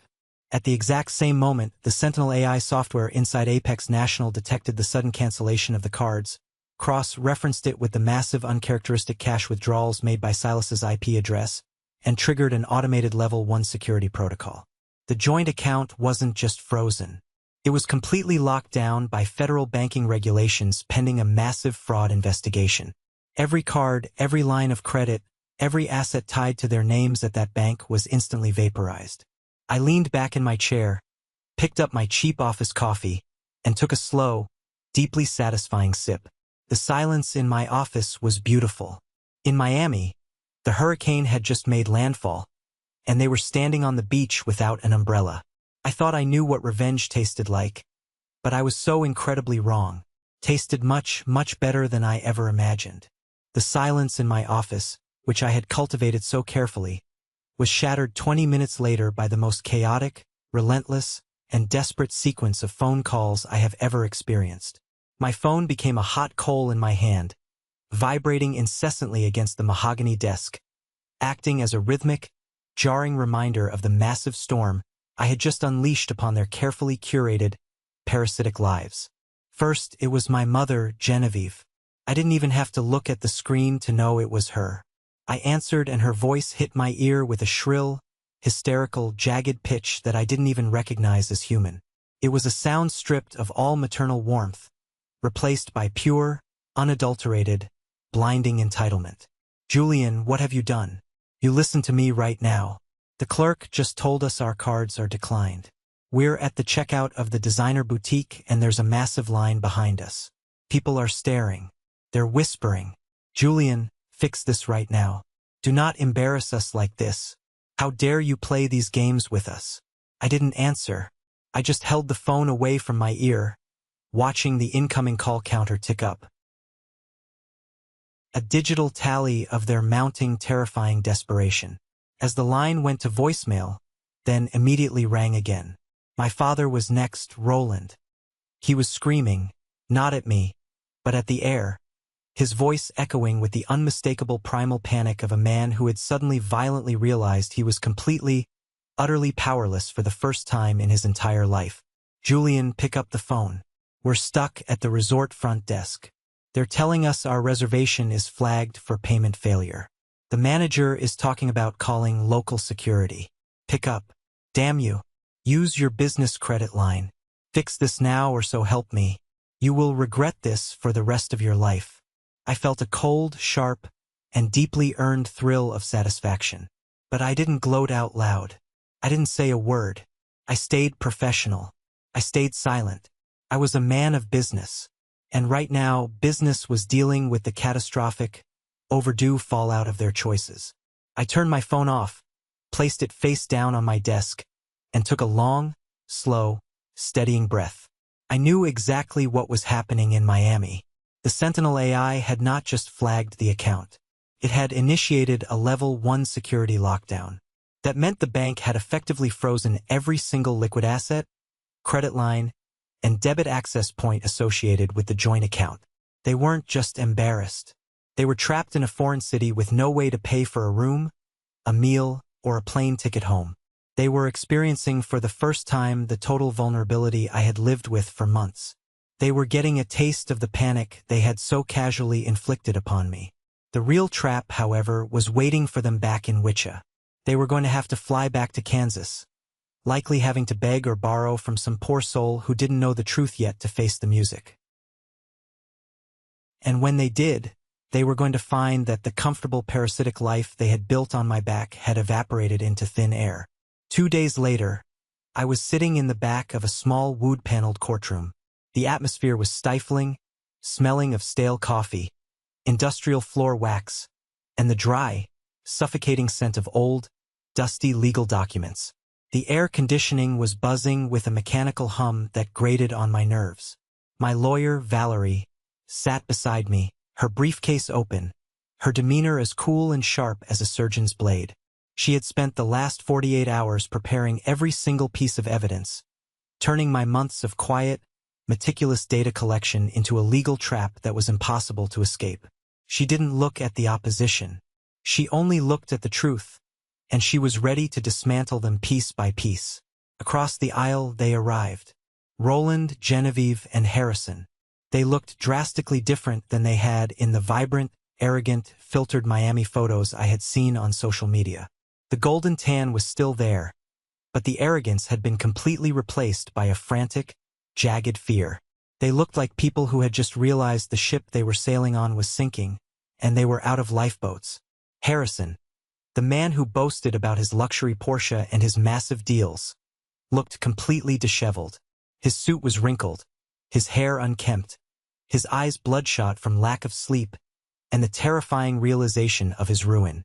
At the exact same moment, the Sentinel AI software inside Apex National detected the sudden cancellation of the cards, cross-referenced it with the massive uncharacteristic cash withdrawals made by Silas's IP address, and triggered an automated Level 1 security protocol. The joint account wasn't just frozen. It was completely locked down by federal banking regulations pending a massive fraud investigation. Every card, every line of credit, every asset tied to their names at that bank was instantly vaporized. I leaned back in my chair, picked up my cheap office coffee, and took a slow, deeply satisfying sip. The silence in my office was beautiful. In Miami, the hurricane had just made landfall, and they were standing on the beach without an umbrella. I thought I knew what revenge tasted like, but I was so incredibly wrong. Tasted much, much better than I ever imagined. The silence in my office, which I had cultivated so carefully, was shattered 20 minutes later by the most chaotic, relentless, and desperate sequence of phone calls I have ever experienced. My phone became a hot coal in my hand, vibrating incessantly against the mahogany desk, acting as a rhythmic, jarring reminder of the massive storm I had just unleashed upon their carefully curated, parasitic lives. First, it was my mother, Genevieve. I didn't even have to look at the screen to know it was her. I answered and her voice hit my ear with a shrill, hysterical, jagged pitch that I didn't even recognize as human. It was a sound stripped of all maternal warmth, replaced by pure, unadulterated, blinding entitlement. "Julian, what have you done? You listen to me right now. The clerk just told us our cards are declined. We're at the checkout of the designer boutique and there's a massive line behind us. People are staring. They're whispering. Julian, fix this right now. Do not embarrass us like this. How dare you play these games with us?" I didn't answer. I just held the phone away from my ear, watching the incoming call counter tick up. A digital tally of their mounting, terrifying desperation. As the line went to voicemail, then immediately rang again. My father was next, Roland. He was screaming, not at me, but at the air, his voice echoing with the unmistakable primal panic of a man who had suddenly violently realized he was completely, utterly powerless for the first time in his entire life. Julian, pick up the phone. We're stuck at the resort front desk. They're telling us our reservation is flagged for payment failure. The manager is talking about calling local security. Pick up. Damn you. Use your business credit line. Fix this now or so help me. You will regret this for the rest of your life. I felt a cold, sharp, and deeply earned thrill of satisfaction. But I didn't gloat out loud. I didn't say a word. I stayed professional. I stayed silent. I was a man of business. And right now, business was dealing with the catastrophic, overdue fallout of their choices. I turned my phone off, placed it face down on my desk, and took a long, slow, steadying breath. I knew exactly what was happening in Miami. The Sentinel AI had not just flagged the account. It had initiated a Level 1 security lockdown. That meant the bank had effectively frozen every single liquid asset, credit line, and debit access point associated with the joint account. They weren't just embarrassed. They were trapped in a foreign city with no way to pay for a room, a meal, or a plane ticket home. They were experiencing for the first time the total vulnerability I had lived with for months. They were getting a taste of the panic they had so casually inflicted upon me. The real trap, however, was waiting for them back in Wichita. They were going to have to fly back to Kansas, likely having to beg or borrow from some poor soul who didn't know the truth yet to face the music. And when they did, they were going to find that the comfortable parasitic life they had built on my back had evaporated into thin air. 2 days later, I was sitting in the back of a small wood-paneled courtroom. The atmosphere was stifling, smelling of stale coffee, industrial floor wax, and the dry, suffocating scent of old, dusty legal documents. The air conditioning was buzzing with a mechanical hum that grated on my nerves. My lawyer, Valerie, sat beside me, her briefcase open, her demeanor as cool and sharp as a surgeon's blade. She had spent the last 48 hours preparing every single piece of evidence, turning my months of quiet, meticulous data collection into a legal trap that was impossible to escape. She didn't look at the opposition. She only looked at the truth, and she was ready to dismantle them piece by piece. Across the aisle they arrived. Roland, Genevieve, and Harrison. They looked drastically different than they had in the vibrant, arrogant, filtered Miami photos I had seen on social media. The golden tan was still there, but the arrogance had been completely replaced by a frantic, jagged fear. They looked like people who had just realized the ship they were sailing on was sinking, and they were out of lifeboats. Harrison, the man who boasted about his luxury Porsche and his massive deals, looked completely disheveled. His suit was wrinkled, his hair unkempt, his eyes bloodshot from lack of sleep and the terrifying realization of his ruin.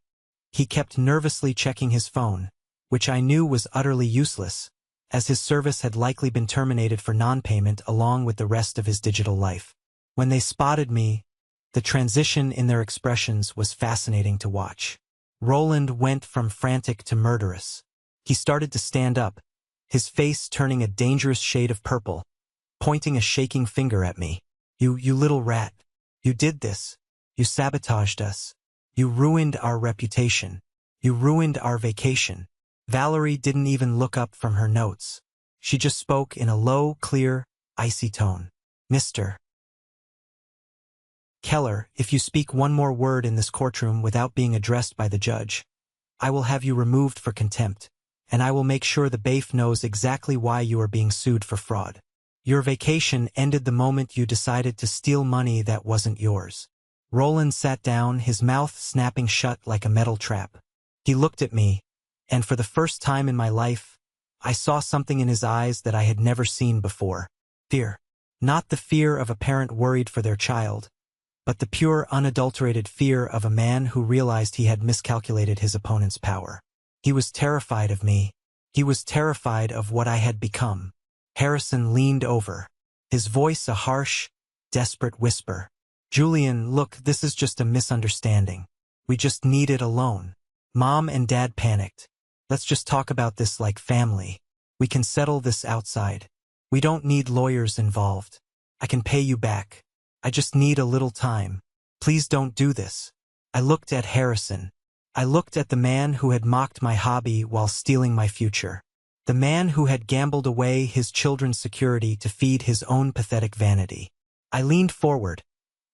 He kept nervously checking his phone, which I knew was utterly useless, as his service had likely been terminated for non-payment along with the rest of his digital life. When they spotted me, the transition in their expressions was fascinating to watch. Roland went from frantic to murderous. He started to stand up, his face turning a dangerous shade of purple, pointing a shaking finger at me. You little rat. You did this. You sabotaged us. You ruined our reputation. You ruined our vacation. Valerie didn't even look up from her notes. She just spoke in a low, clear, icy tone. Mr. Keller, if you speak one more word in this courtroom without being addressed by the judge, I will have you removed for contempt, and I will make sure the BAIF knows exactly why you are being sued for fraud. Your vacation ended the moment you decided to steal money that wasn't yours. Roland sat down, his mouth snapping shut like a metal trap. He looked at me, and for the first time in my life, I saw something in his eyes that I had never seen before. Fear. Not the fear of a parent worried for their child, but the pure, unadulterated fear of a man who realized he had miscalculated his opponent's power. He was terrified of me. He was terrified of what I had become. Harrison leaned over. his voice a harsh, desperate whisper. "Julian, look, this is just a misunderstanding. We just need it alone." Mom and Dad panicked. "Let's just talk about this like family. We can settle this outside. We don't need lawyers involved. I can pay you back. I just need a little time. Please don't do this." I looked at Harrison. I looked at the man who had mocked my hobby while stealing my future. The man who had gambled away his children's security to feed his own pathetic vanity. I leaned forward,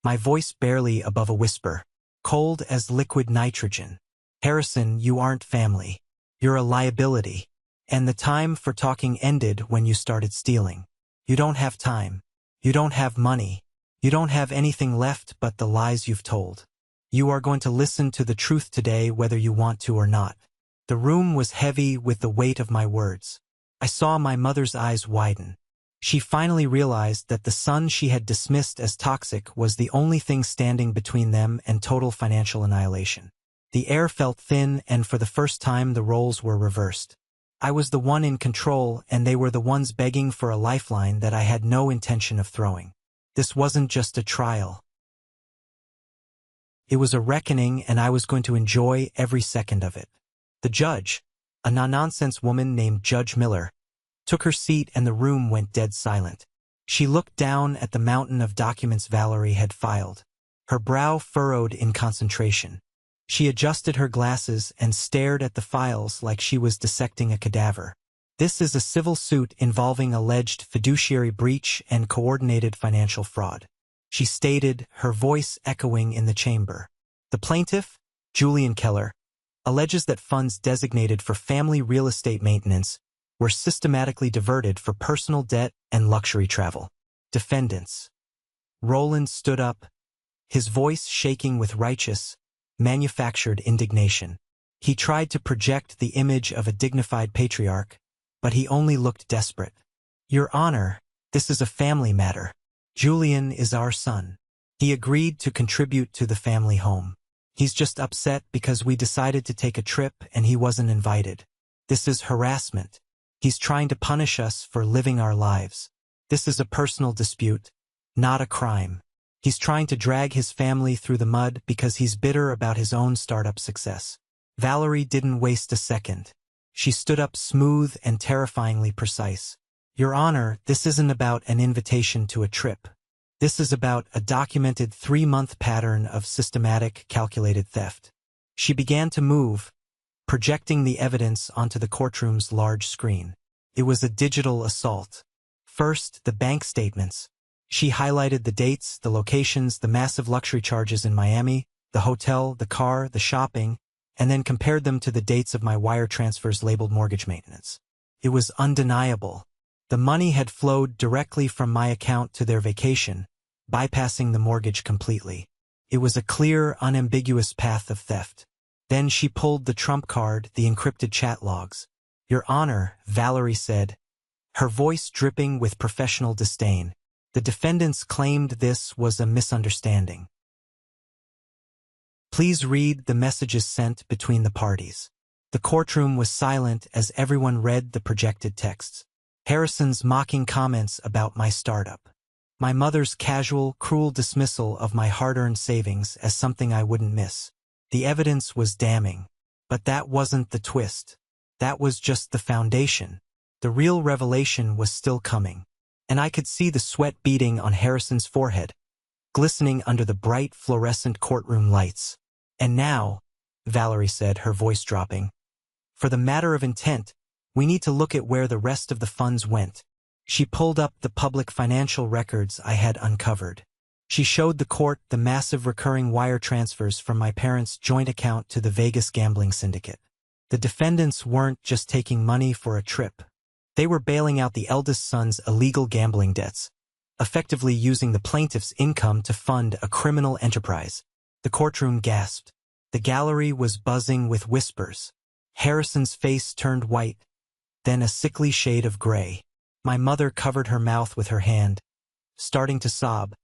my voice barely above a whisper, cold as liquid nitrogen. "Harrison, you aren't family. You're a liability. And the time for talking ended when you started stealing. You don't have time. You don't have money. You don't have anything left but the lies you've told. You are going to listen to the truth today whether you want to or not." The room was heavy with the weight of my words. I saw my mother's eyes widen. She finally realized that the son she had dismissed as toxic was the only thing standing between them and total financial annihilation. The air felt thin, and for the first time the roles were reversed. I was the one in control, and they were the ones begging for a lifeline that I had no intention of throwing. This wasn't just a trial. It was a reckoning, and I was going to enjoy every second of it. The judge, a no-nonsense woman named Judge Miller, took her seat and the room went dead silent. She looked down at the mountain of documents Valerie had filed, her brow furrowed in concentration. She adjusted her glasses and stared at the files like she was dissecting a cadaver. "This is a civil suit involving alleged fiduciary breach and coordinated financial fraud," she stated, her voice echoing in the chamber. "The plaintiff, Julian Keller, alleges that funds designated for family real estate maintenance were systematically diverted for personal debt and luxury travel. Defendants." Roland stood up, his voice shaking with righteous, manufactured indignation. He tried to project the image of a dignified patriarch, but he only looked desperate. "Your Honor, this is a family matter. Julian is our son. He agreed to contribute to the family home. He's just upset because we decided to take a trip and he wasn't invited. This is harassment. He's trying to punish us for living our lives. This is a personal dispute, not a crime. He's trying to drag his family through the mud because he's bitter about his own startup success." Valerie didn't waste a second. She stood up smooth and terrifyingly precise. "Your Honor, this isn't about an invitation to a trip. This is about a documented 3-month pattern of systematic, calculated theft." She began to move, projecting the evidence onto the courtroom's large screen. It was a digital assault. First, the bank statements. She highlighted the dates, the locations, the massive luxury charges in Miami, the hotel, the car, the shopping, and then compared them to the dates of my wire transfers labeled mortgage maintenance. It was undeniable. The money had flowed directly from my account to their vacation, bypassing the mortgage completely. It was a clear, unambiguous path of theft. Then she pulled the trump card, the encrypted chat logs. "Your Honor," Valerie said, her voice dripping with professional disdain. "The defendants claimed this was a misunderstanding. Please read the messages sent between the parties." The courtroom was silent as everyone read the projected texts. Harrison's mocking comments about my startup. My mother's casual, cruel dismissal of my hard-earned savings as something I wouldn't miss. The evidence was damning. But that wasn't the twist. That was just the foundation. The real revelation was still coming. And I could see the sweat beading on Harrison's forehead, glistening under the bright fluorescent courtroom lights. "And now," Valerie said, her voice dropping, "for the matter of intent, we need to look at where the rest of the funds went." She pulled up the public financial records I had uncovered. She showed the court the massive recurring wire transfers from my parents' joint account to the Vegas gambling syndicate. The defendants weren't just taking money for a trip. They were bailing out the eldest son's illegal gambling debts, effectively using the plaintiff's income to fund a criminal enterprise. The courtroom gasped. The gallery was buzzing with whispers. Harrison's face turned white, then a sickly shade of gray. My mother covered her mouth with her hand, starting to sob,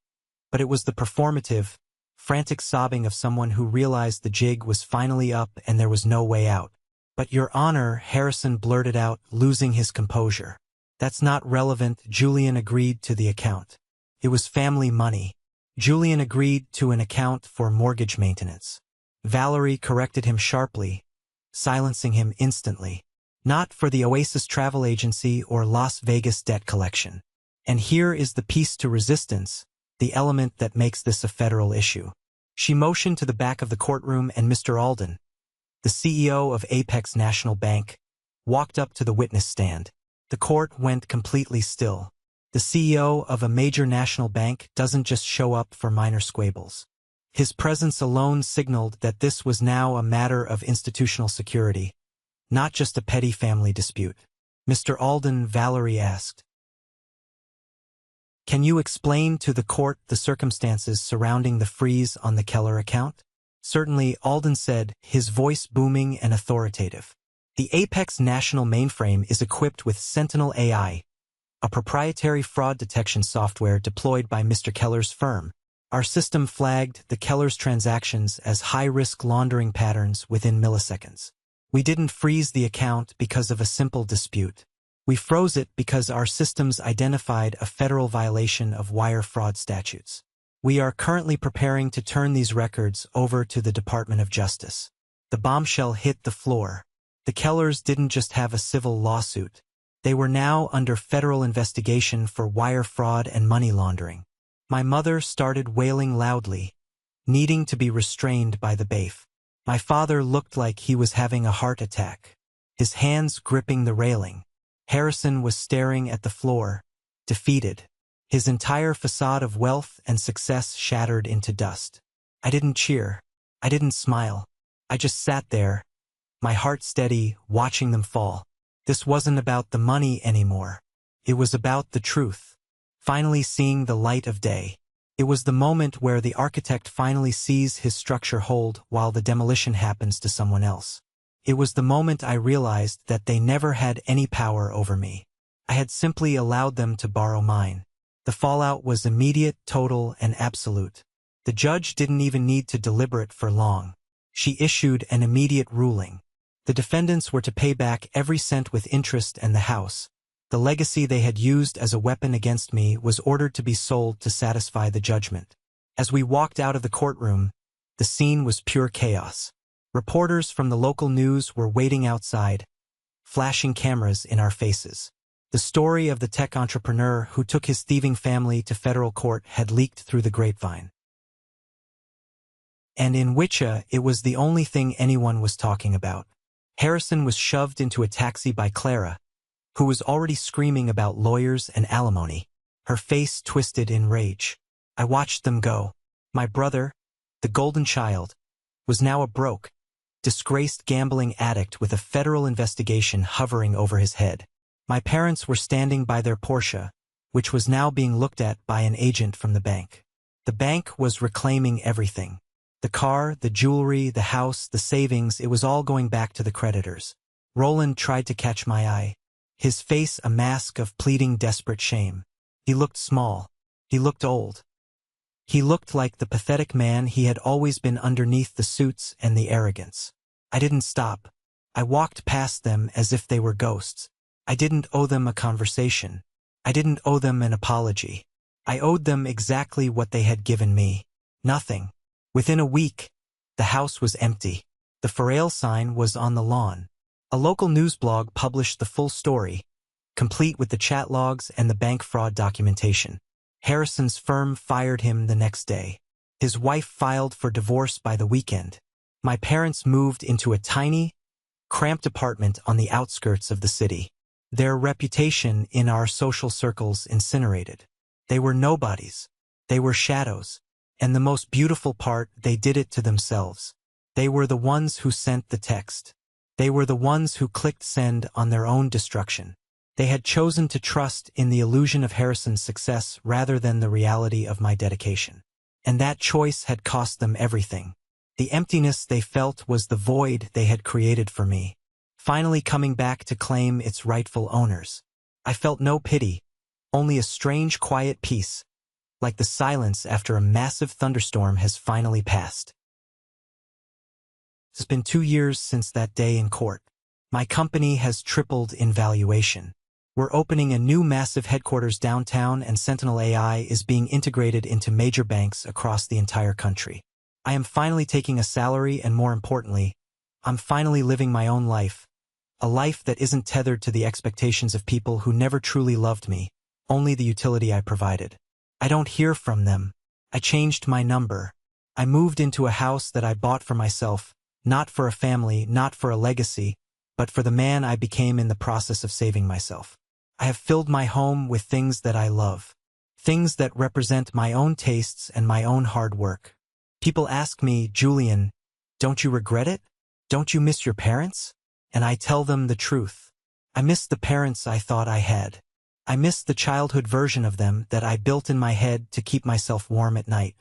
but it was the performative, frantic sobbing of someone who realized the jig was finally up and there was no way out. "But Your Honor," Harrison blurted out, losing his composure. That's not relevant. Julian agreed to the account. It was family money. Julian agreed to an account for mortgage maintenance. Valerie corrected him sharply, silencing him instantly. Not for the Oasis travel agency or Las Vegas debt collection. And here is the piece to resistance, the element that makes this a federal issue. She motioned to the back of the courtroom, and Mr. Alden, the CEO of Apex National Bank, walked up to the witness stand. The court went completely still. The CEO of a major national bank doesn't just show up for minor squabbles. His presence alone signaled that this was now a matter of institutional security, not just a petty family dispute. Mr. Alden, Valerie asked, "Can you explain to the court the circumstances surrounding the freeze on the Keller account?" "Certainly," Alden said, his voice booming and authoritative. "The Apex National mainframe is equipped with Sentinel AI, a proprietary fraud detection software deployed by Mr. Keller's firm. Our system flagged the Keller's transactions as high-risk laundering patterns within milliseconds. We didn't freeze the account because of a simple dispute. We froze it because our systems identified a federal violation of wire fraud statutes. We are currently preparing to turn these records over to the Department of Justice." The bombshell hit the floor. The Kellers didn't just have a civil lawsuit. They were now under federal investigation for wire fraud and money laundering. My mother started wailing loudly, needing to be restrained by the bailiff. My father looked like he was having a heart attack, his hands gripping the railing. Harrison was staring at the floor, defeated, his entire facade of wealth and success shattered into dust. I didn't cheer. I didn't smile. I just sat there, my heart steady, watching them fall. This wasn't about the money anymore. It was about the truth, finally seeing the light of day. It was the moment where the architect finally sees his structure hold while the demolition happens to someone else. It was the moment I realized that they never had any power over me. I had simply allowed them to borrow mine. The fallout was immediate, total, and absolute. The judge didn't even need to deliberate for long. She issued an immediate ruling. The defendants were to pay back every cent with interest, and the house, the legacy they had used as a weapon against me, was ordered to be sold to satisfy the judgment. As we walked out of the courtroom, the scene was pure chaos. Reporters from the local news were waiting outside, flashing cameras in our faces. The story of the tech entrepreneur who took his thieving family to federal court had leaked through the grapevine. And in Wichita, it was the only thing anyone was talking about. Harrison was shoved into a taxi by Clara, who was already screaming about lawyers and alimony, her face twisted in rage. I watched them go. My brother, the golden child, was now a broke, disgraced gambling addict with a federal investigation hovering over his head. My parents were standing by their Porsche, which was now being looked at by an agent from the bank. The bank was reclaiming everything. The car, the jewelry, the house, the savings, it was all going back to the creditors. Roland tried to catch my eye, his face a mask of pleading desperate shame. He looked small. He looked old. He looked like the pathetic man he had always been underneath the suits and the arrogance. I didn't stop. I walked past them as if they were ghosts. I didn't owe them a conversation. I didn't owe them an apology. I owed them exactly what they had given me. Nothing. Within a week, the house was empty. The for sale sign was on the lawn. A local news blog published the full story, complete with the chat logs and the bank fraud documentation. Harrison's firm fired him the next day. His wife filed for divorce by the weekend. My parents moved into a tiny, cramped apartment on the outskirts of the city. Their reputation in our social circles incinerated. They were nobodies. They were shadows. And the most beautiful part, they did it to themselves. They were the ones who sent the text. They were the ones who clicked send on their own destruction. They had chosen to trust in the illusion of Harrison's success rather than the reality of my dedication. And that choice had cost them everything. The emptiness they felt was the void they had created for me, finally coming back to claim its rightful owners. I felt no pity, only a strange quiet peace, like the silence after a massive thunderstorm has finally passed. It's been 2 years since that day in court. My company has tripled in valuation. We're opening a new massive headquarters downtown, and Sentinel AI is being integrated into major banks across the entire country. I am finally taking a salary, and more importantly, I'm finally living my own life. A life that isn't tethered to the expectations of people who never truly loved me, only the utility I provided. I don't hear from them. I changed my number. I moved into a house that I bought for myself, not for a family, not for a legacy, but for the man I became in the process of saving myself. I have filled my home with things that I love, things that represent my own tastes and my own hard work. People ask me, Julian, don't you regret it? Don't you miss your parents? And I tell them the truth. I miss the parents I thought I had. I miss the childhood version of them that I built in my head to keep myself warm at night.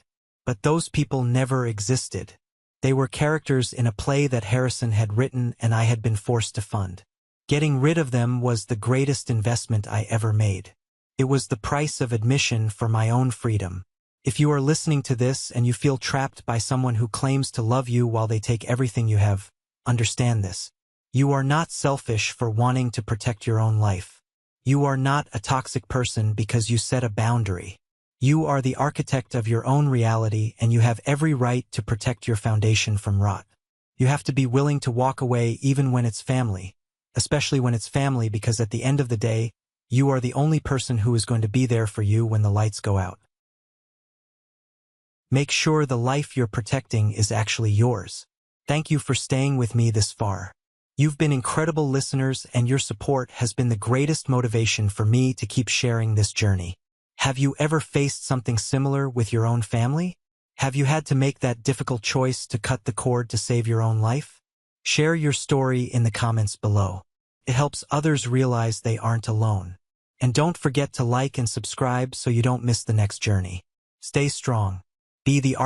But those people never existed. They were characters in a play that Harrison had written and I had been forced to fund. Getting rid of them was the greatest investment I ever made. It was the price of admission for my own freedom. If you are listening to this and you feel trapped by someone who claims to love you while they take everything you have, understand this. You are not selfish for wanting to protect your own life. You are not a toxic person because you set a boundary. You are the architect of your own reality, and you have every right to protect your foundation from rot. You have to be willing to walk away even when it's family, especially when it's family, because at the end of the day, you are the only person who is going to be there for you when the lights go out. Make sure the life you're protecting is actually yours. Thank you for staying with me this far. You've been incredible listeners, and your support has been the greatest motivation for me to keep sharing this journey. Have you ever faced something similar with your own family? Have you had to make that difficult choice to cut the cord to save your own life? Share your story in the comments below. It helps others realize they aren't alone. And don't forget to like and subscribe so you don't miss the next journey. Stay strong. Be the